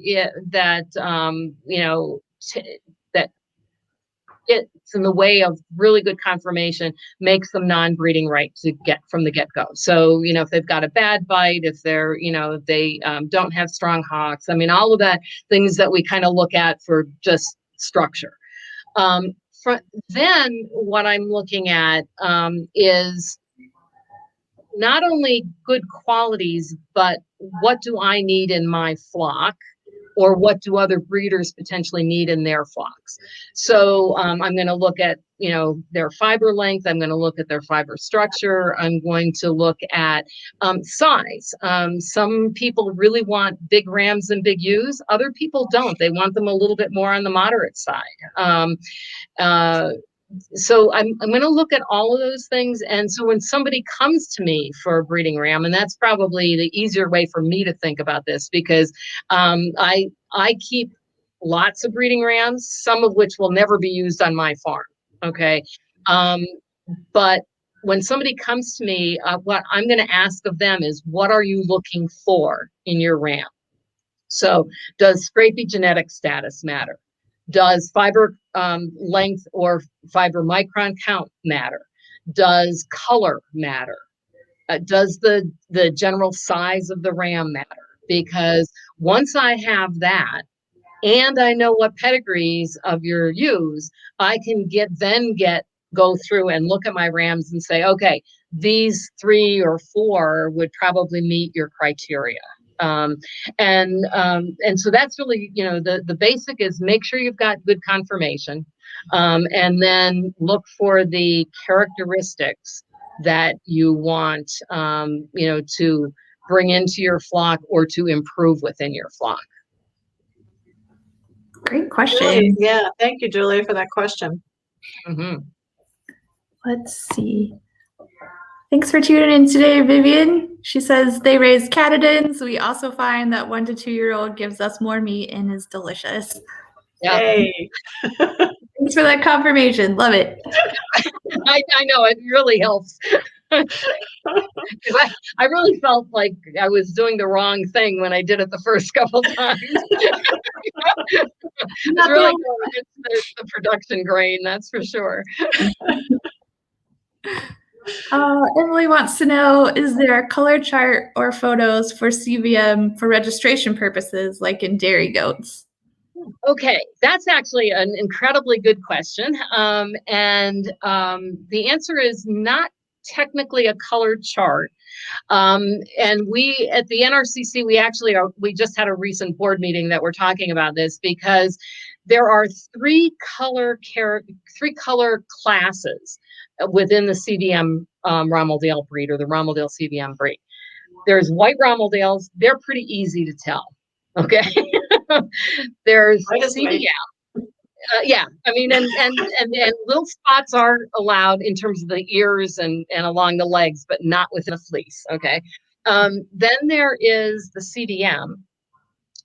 it's in the way of really good confirmation makes them non-breeding right to get from the get-go. So, you know, if they've got a bad bite, if they're, you know, if they don't have strong hocks, I mean, all of that, things that we kind of look at for just structure. Then what I'm looking at is not only good qualities, but what do I need in my flock? Or what do other breeders potentially need in their flocks? So I'm going to look at, you know, their fiber length. I'm going to look at their fiber structure. I'm going to look at size. Some people really want big rams and big ewes. Other people don't. They want them a little bit more on the moderate side. So I'm going to look at all of those things. And so when somebody comes to me for a breeding ram, and that's probably the easier way for me to think about this, because I keep lots of breeding rams, some of which will never be used on my farm. Okay. But when somebody comes to me, what I'm going to ask of them is, what are you looking for in your ram? So does scrapie genetic status matter? Does fiber length or fiber micron count matter? Does color matter? Does the general size of the ram matter? Because once I have that, and I know what pedigrees of your ewes, I can go through and look at my rams and say, okay, these 3 or 4 would probably meet your criteria. And so that's really, you know, the basic is make sure you've got good confirmation, and then look for the characteristics that you want, you know, to bring into your flock or to improve within your flock. Great question. Really? Yeah. Thank you, Julia, for that question. Mm-hmm. Let's see. Thanks for tuning in today, Vivian. She says they raise catadins. We also find that 1 to 2 year old gives us more meat and is delicious. Yeah. Hey. Thanks for that confirmation. Love it. I know, it really helps. I really felt like I was doing the wrong thing when I did it the first couple times. It's really the production grain, that's for sure. Emily wants to know, is there a color chart or photos for CVM for registration purposes, like in dairy goats? Okay, that's actually an incredibly good question. The answer is not technically a colored chart. And we at the NRCC, we just had a recent board meeting that we're talking about this because there are three color classes within the CVM Romeldale breed, or the Romeldale CVM breed. There's white Romeldales. They're pretty easy to tell. Okay. There's CVM. Yeah, I mean, and little spots are allowed in terms of the ears and along the legs, but not within the fleece. Okay. Then there is the CVM,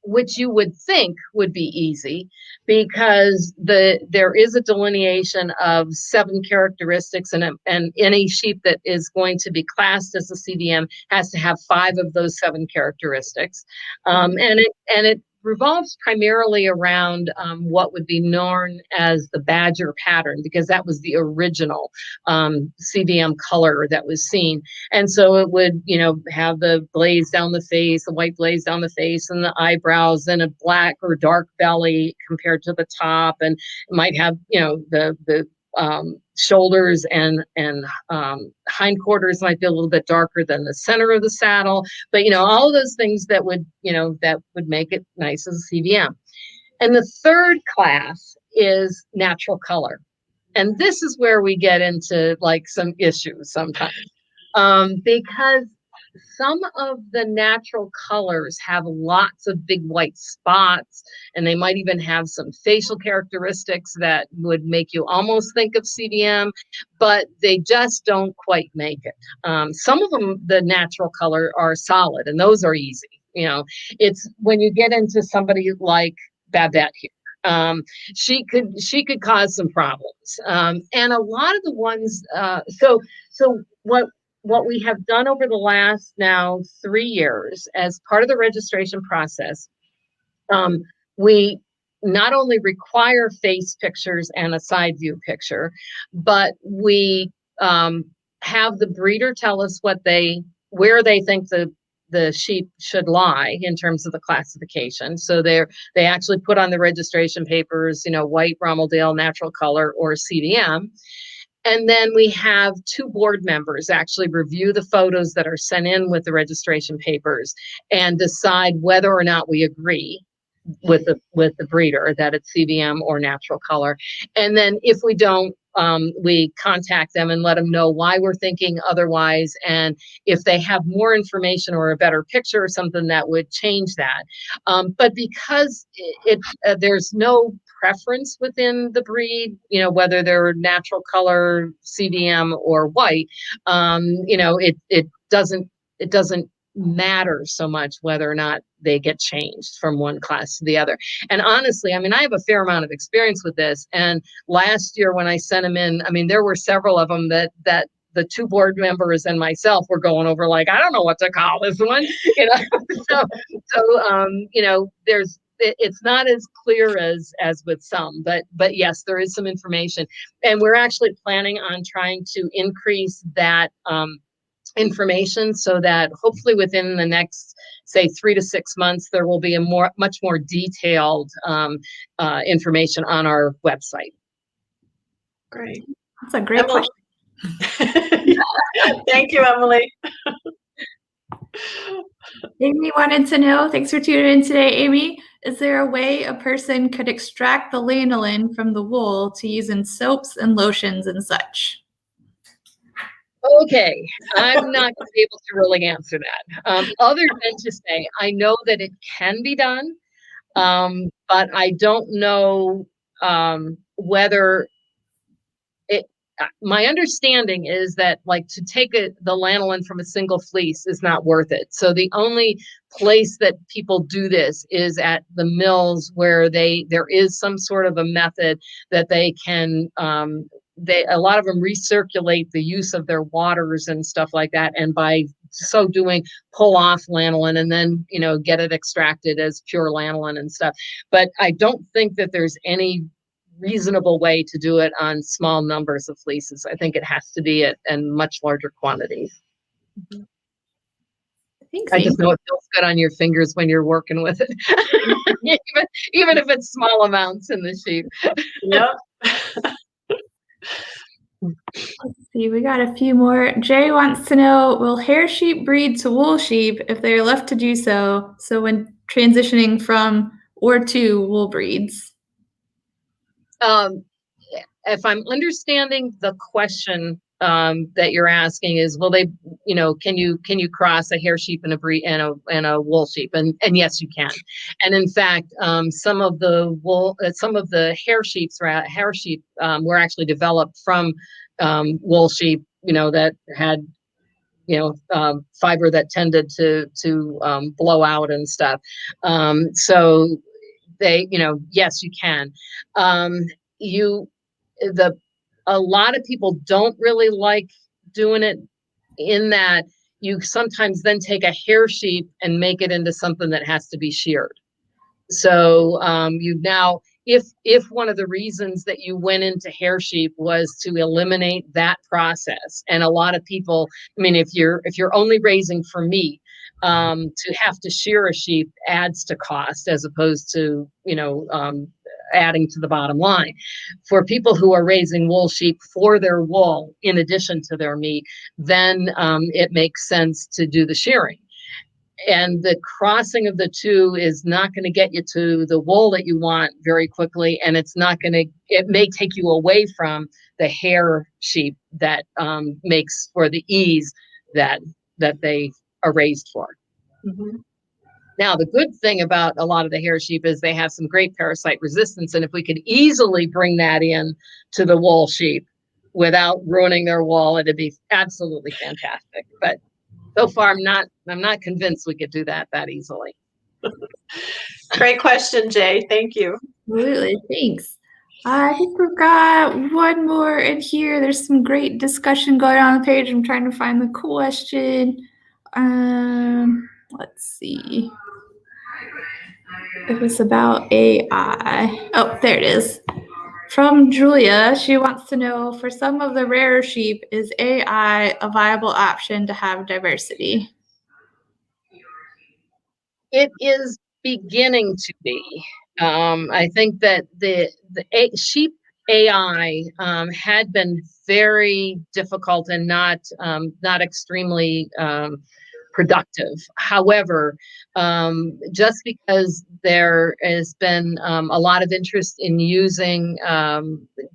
which you would think would be easy because there is a delineation of 7 characteristics, and any sheep that is going to be classed as a CVM has to have 5 of those 7 characteristics, and it revolves primarily around what would be known as the badger pattern, because that was the original CVM color that was seen. And so it would, have the blaze down the face, the white blaze down the face, and the eyebrows, and a black or dark belly compared to the top, and it might have, the shoulders and hindquarters might be a little bit darker than the center of the saddle, but all of those things that would make it nice as a CVM. And the third class is natural color, and this is where we get into like some issues sometimes, because some of the natural colors have lots of big white spots, and they might even have some facial characteristics that would make you almost think of CVM, but they just don't quite make it. Some of them, the natural color, are solid, and those are easy. It's when you get into somebody like Babette here. She could cause some problems, and a lot of the ones. So what we have done over the last now 3 years as part of the registration process, we not only require face pictures and a side view picture, but we have the breeder tell us where they think the sheep should lie in terms of the classification. So they actually put on the registration papers, white Romeldale, natural color, or CVM. And then we have 2 board members actually review the photos that are sent in with the registration papers and decide whether or not we agree with the breeder that it's CVM or natural color. And then if we don't, we contact them and let them know why we're thinking otherwise, and if they have more information or a better picture or something that would change that. But because there's no preference within the breed, whether they're natural color, CVM, or white, it doesn't matter so much whether or not they get changed from one class to the other. And honestly, I have a fair amount of experience with this. And last year when I sent them in, there were several of them that the 2 board members and myself were going over like, I don't know what to call this one, it's not as clear as with some, but yes, there is some information, and we're actually planning on trying to increase that information so that hopefully within the next, say, 3 to 6 months, there will be a much more detailed information on our website. Great. That's a great question. Thank you, Emily. Amy wanted to know, thanks for tuning in today, Amy, is there a way a person could extract the lanolin from the wool to use in soaps and lotions and such? Okay, I'm not going to be able to really answer that, other than to say I know that it can be done, but I don't know whether it. My understanding is that, like, to take the lanolin from a single fleece is not worth it. So the only place that people do this is at the mills where there is some sort of a method that they can. A lot of them recirculate the use of their waters and stuff like that, and by so doing, pull off lanolin and then get it extracted as pure lanolin and stuff. But I don't think that there's any reasonable way to do it on small numbers of fleeces. I think it has to be in much larger quantities. I Thanks. I just know it feels good on your fingers when you're working with it, even if it's small amounts in the sheep. Yep. Let's see, we got a few more. Jay wants to know, will hair sheep breed to wool sheep if they are left to do so? So when transitioning from or to wool breeds? If I'm understanding the question that you're asking is, will they, can you cross a hair sheep and a wool sheep? And yes, you can. And in fact, some of the hair sheep were actually developed from wool sheep, that had fiber that tended to blow out and stuff. So they, yes, you can. A lot of people don't really like doing it, in that you sometimes then take a hair sheep and make it into something that has to be sheared. So you now, if one of the reasons that you went into hair sheep was to eliminate that process, and a lot of people, I mean, if you're only raising for meat, to have to shear a sheep adds to cost as opposed to adding to the bottom line. For people who are raising wool sheep for their wool in addition to their meat, then it makes sense to do the shearing. And the crossing of the two is not going to get you to the wool that you want very quickly. And it may take you away from the hair sheep that makes for the ease that they are raised for. Mm-hmm. Now, the good thing about a lot of the hair sheep is they have some great parasite resistance. And if we could easily bring that in to the wool sheep without ruining their wool, it'd be absolutely fantastic. But so far, I'm not convinced we could do that easily. Great question, Jay. Thank you. Absolutely. Thanks. I think we've got one more in here. There's some great discussion going on the page. I'm trying to find the question. Let's see. It was about AI. Oh, there it is. From Julia, she wants to know, for some of the rarer sheep, is AI a viable option to have diversity? It is beginning to be. I think that the sheep AI had been very difficult and not extremely productive. However, just because there has been a lot of interest in using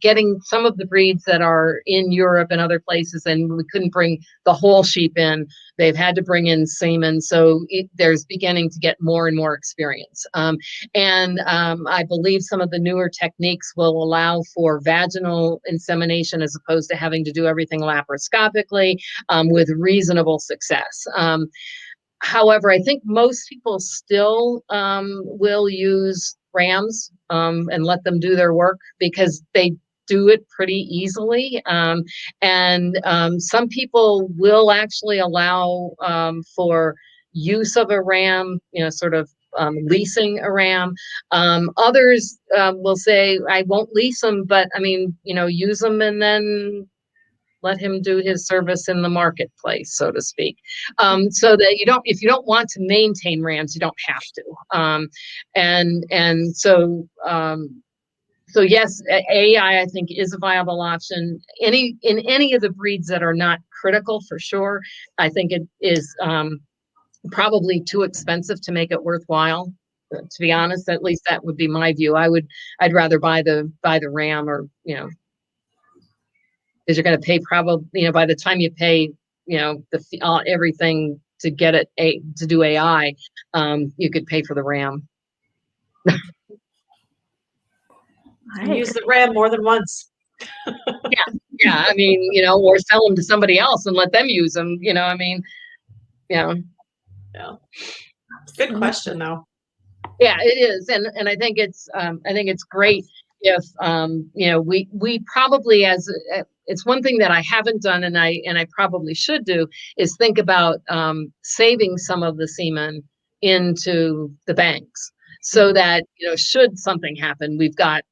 getting some of the breeds that are in Europe and other places, and we couldn't bring the whole sheep in, they've had to bring in semen. So there's beginning to get more and more experience. And I believe some of the newer techniques will allow for vaginal insemination as opposed to having to do everything laparoscopically with reasonable success. However, I think most people still will use rams and let them do their work because they do it pretty easily. And some people will actually allow for use of a ram, sort of leasing a ram. Others will say, I won't lease them, but I mean, use them and then let him do his service in the marketplace, so to speak. So that if you don't want to maintain rams, you don't have to. And so yes, AI, I think, is a viable option. In any of the breeds that are not critical, for sure. I think it is probably too expensive to make it worthwhile. To be honest, at least that would be my view. I'd rather buy the ram, or because you're going to pay probably, by the time you pay, everything to get it to do AI, you could pay for the ram. And use the ram more than once. Yeah. I mean, or sell them to somebody else and let them use them. I mean, yeah. Good question, though. Yeah, it is, and I think it's great if we probably, it's one thing that I haven't done, and I probably should do, is think about saving some of the semen into the banks, so that should something happen, we've got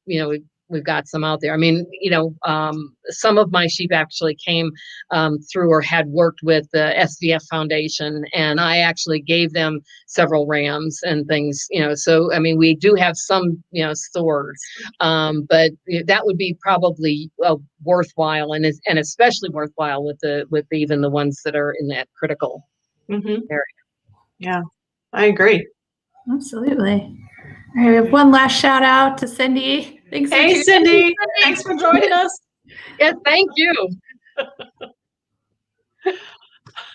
we've got some out there. I mean, some of my sheep actually came through or had worked with the SVF Foundation, and I actually gave them several rams and things, so, I mean, we do have some, stored, but that would be probably worthwhile, and especially worthwhile with even the ones that are in that critical area. Yeah, I agree. Absolutely. All right, we have one last shout out to Cindy. Thanks Hey, Cindy. Thanks for joining us. Yes, thank you.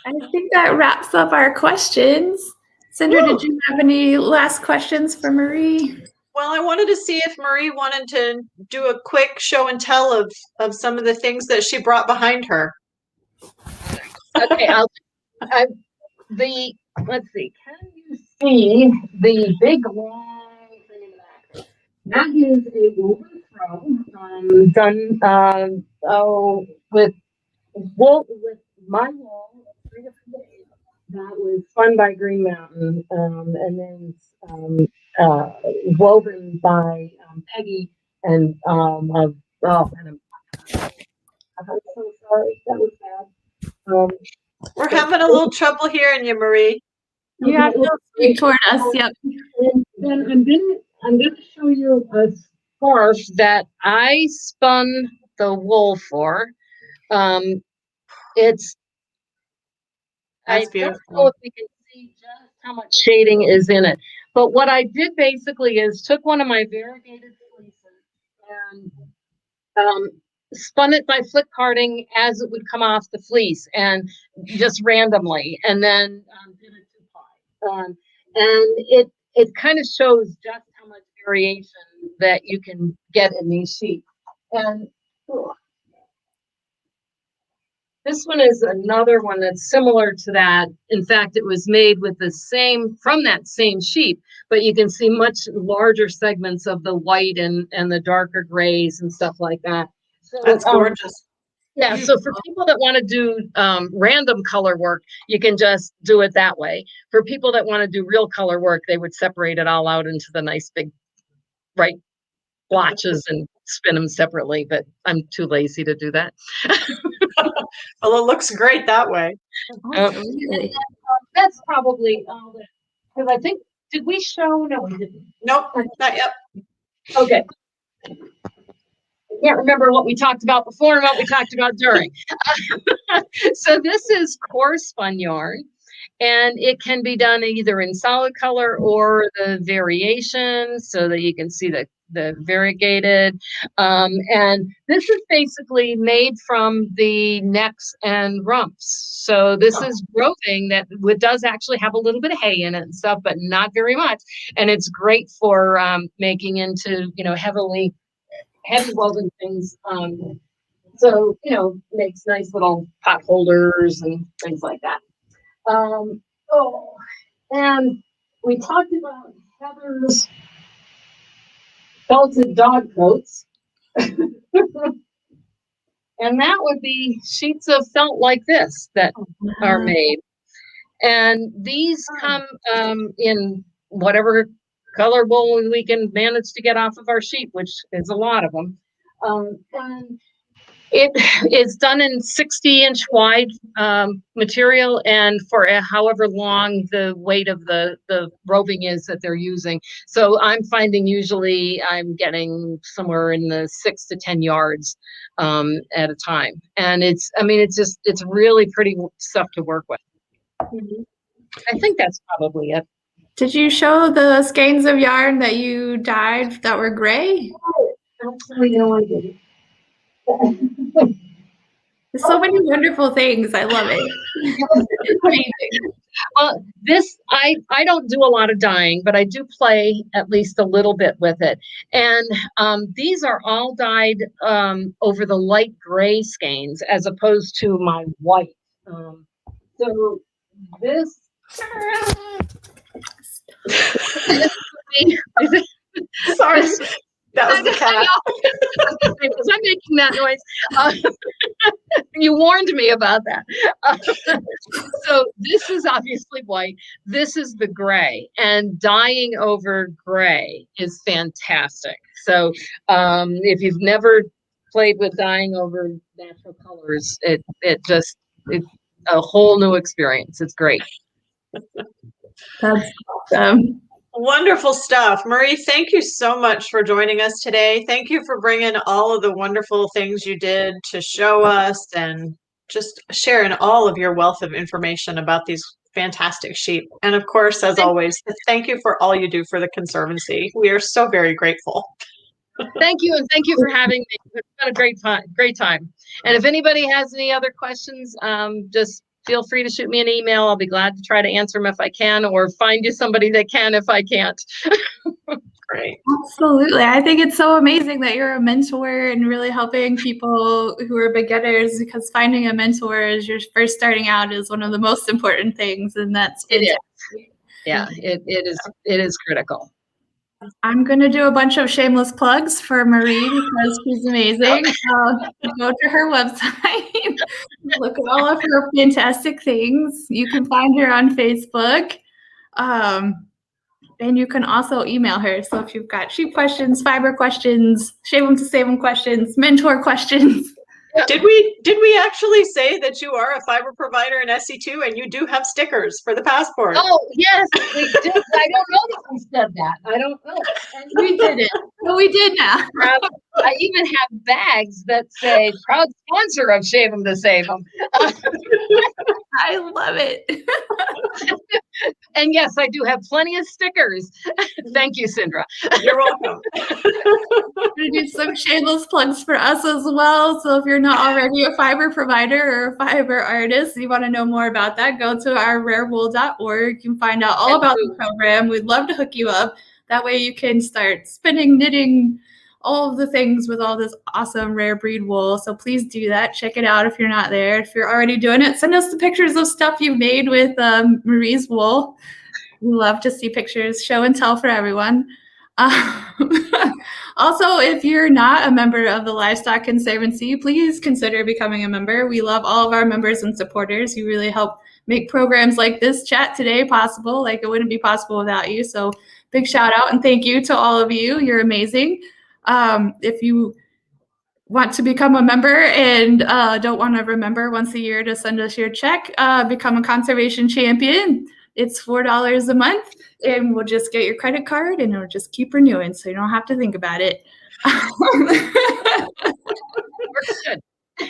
I think that wraps up our questions. Sandra, did you have any last questions for Marie? Well, I wanted to see if Marie wanted to do a quick show and tell of some of the things that she brought behind her. Okay, let's see, can you see the big long thing in the back? That is a woven throw done with wool, with my wool, 3 to 4 days. That was spun by Green Mountain, and then woven by Peggy and I'm so sorry, that was bad. We're having a little trouble hearing you, Marie. You have to speak toward us. Yep. And then I'm gonna show you a scarf that I spun the wool for. That's beautiful. Don't know if we can see just how much shading is in it, but what I did basically is took one of my variegated fleeces and spun it by flip carding as it would come off the fleece, and just randomly, and then did a 2-ply. And it kind of shows just how much variation that you can get in these sheep. And this one is another one that's similar to that. In fact, it was made with from that same sheep, but you can see much larger segments of the white and the darker grays and stuff like that. So, that's gorgeous. Yeah, so for people that want to do random color work, you can just do it that way. For people that want to do real color work, they would separate it all out into the nice big bright blotches and spin them separately, but I'm too lazy to do that. Well, it looks great that way. That's probably all that, because I think, did we show? No, we didn't. Nope, not yet. Okay. I can't remember what we talked about before and what we talked about during. So this is coarse spun yarn, and it can be done either in solid color or the variation, so that you can see the variegated. And this is basically made from the necks and rumps. So this is roving that does actually have a little bit of hay in it and stuff, but not very much. And it's great for making into, heavy woven things. So, makes nice little pot holders and things like that. And we talked about Heather's felted dog coats. And that would be sheets of felt like this that are made. And these come in whatever color wool we can manage to get off of our sheep, which is a lot of them. And it is done in 60-inch wide material, and for however long the weight of the roving is that they're using. So I'm finding usually I'm getting somewhere in the 6 to 10 yards at a time. And it's really pretty stuff to work with. I think that's probably it. Did you show the skeins of yarn that you dyed that were gray? Actually, no, I didn't. There's so many wonderful things. I love it. It's amazing. Well, this, I don't do a lot of dyeing, but I do play at least a little bit with it. And these are all dyed over the light gray skeins as opposed to my white. So this. Sorry, that was the cat. Was I making that noise? You warned me about that. So this is obviously white. This is the gray, and dyeing over gray is fantastic. So if you've never played with dyeing over natural colors, it's a whole new experience. It's great. That's awesome. Wonderful stuff. Marie, thank you so much for joining us today. Thank you for bringing all of the wonderful things you did to show us and just sharing all of your wealth of information about these fantastic sheep. And of course, as always, thank you for all you do for the Conservancy. We are so very grateful. Thank you, and thank you for having me. It's been a great time. And if anybody has any other questions, just feel free to shoot me an email. I'll be glad to try to answer them if I can, or find you somebody that can if I can't. Great. Absolutely. I think it's so amazing that you're a mentor and really helping people who are beginners, because finding a mentor as you're first starting out is one of the most important things, and that's fantastic. It is. Yeah, it is critical. I'm going to do a bunch of shameless plugs for Marie because she's amazing. Go to her website, look at all of her fantastic things. You can find her on Facebook. And you can also email her. So if you've got sheep questions, fiber questions, shave them to save them questions, mentor questions. Did we actually say that you are a fiber provider in SC2 and you do have stickers for the passport? Oh, yes, we did. I don't know that we said that. I don't know. We did it. But we did now. I even have bags that say proud sponsor of Shave 'em to Save 'em. I love it. And yes, I do have plenty of stickers. Thank you, Sindra. You're welcome. We're going to do some shameless plugs for us as well. So if you're not already a fiber provider or a fiber artist, you want to know more about that, go to our rarewool.org. You can find out all about the program. We'd love to hook you up. That way you can start spinning, knitting, all of the things with all this awesome rare breed wool. So please do that. Check it out if you're not there. If you're already doing it, send us the pictures of stuff you made with Marie's wool. We love to see pictures, show and tell for everyone. Also, if you're not a member of the Livestock Conservancy, please consider becoming a member. We love all of our members and supporters. You really help make programs like this chat today possible. Like, it wouldn't be possible without you. So big shout out and thank you to all of you. You're amazing. If you want to become a member and don't want to remember once a year to send us your check, become a conservation champion. It's $4 a month, and we'll just get your credit card and it'll just keep renewing, so you don't have to think about it.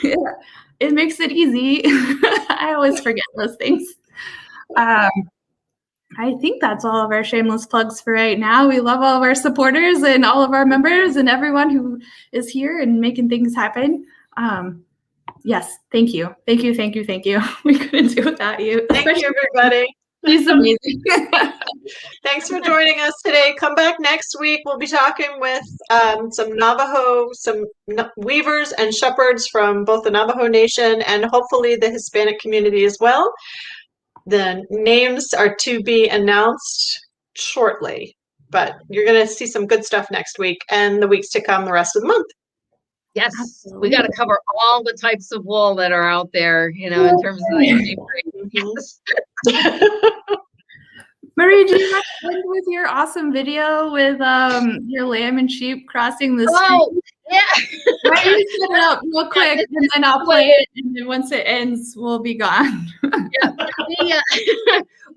Yeah, it makes it easy. I always forget those things. I think that's all of our shameless plugs for right now. We love all of our supporters and all of our members and everyone who is here and making things happen. Yes, thank you. Thank you, thank you, thank you. We couldn't do without you. Thank you, everybody. She's amazing. Thanks for joining us today. Come back next week. We'll be talking with some Navajo, some weavers and shepherds from both the Navajo Nation and hopefully the Hispanic community as well. The names are to be announced shortly, but you're going to see some good stuff next week and the weeks to come the rest of the month. Yes, Absolutely. we got to cover all the types of wool that are out there, you know, in terms of the sheep breed. Yes. Marie, do you want to end with your awesome video with your lamb and sheep crossing the street? Oh, yeah. Why don't you set it up real quick, and then I'll play it, and then once it ends, we'll be gone. Yeah.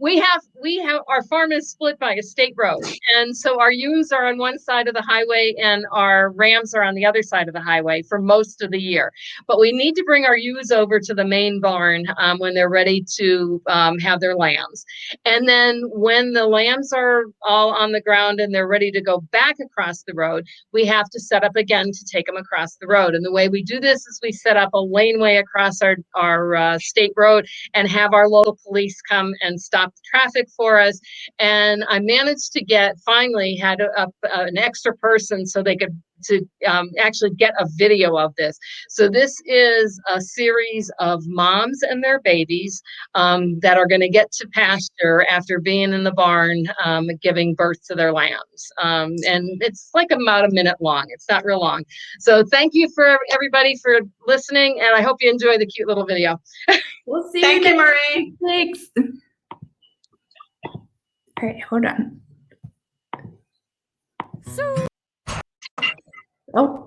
We have our farm is split by a state road, and so our ewes are on one side of the highway and our rams are on the other side of the highway for most of the year. But we need to bring our ewes over to the main barn when they're ready to have their lambs. And then when the lambs are all on the ground and they're ready to go back across the road, we have to set up again to take them across the road. And the way we do this is we set up a laneway across our state road and have our local police come and stop stop the traffic for us. And I managed to finally had an extra person so they could actually get a video of this. So this is a series of moms and their babies that are going to get to pasture after being in the barn giving birth to their lambs. And it's like about a minute long. It's not real long. So thank you for everybody for listening, and I hope you enjoy the cute little video. We'll see Thank you you, next Marie. week. Thanks. All right, hold on. Oh.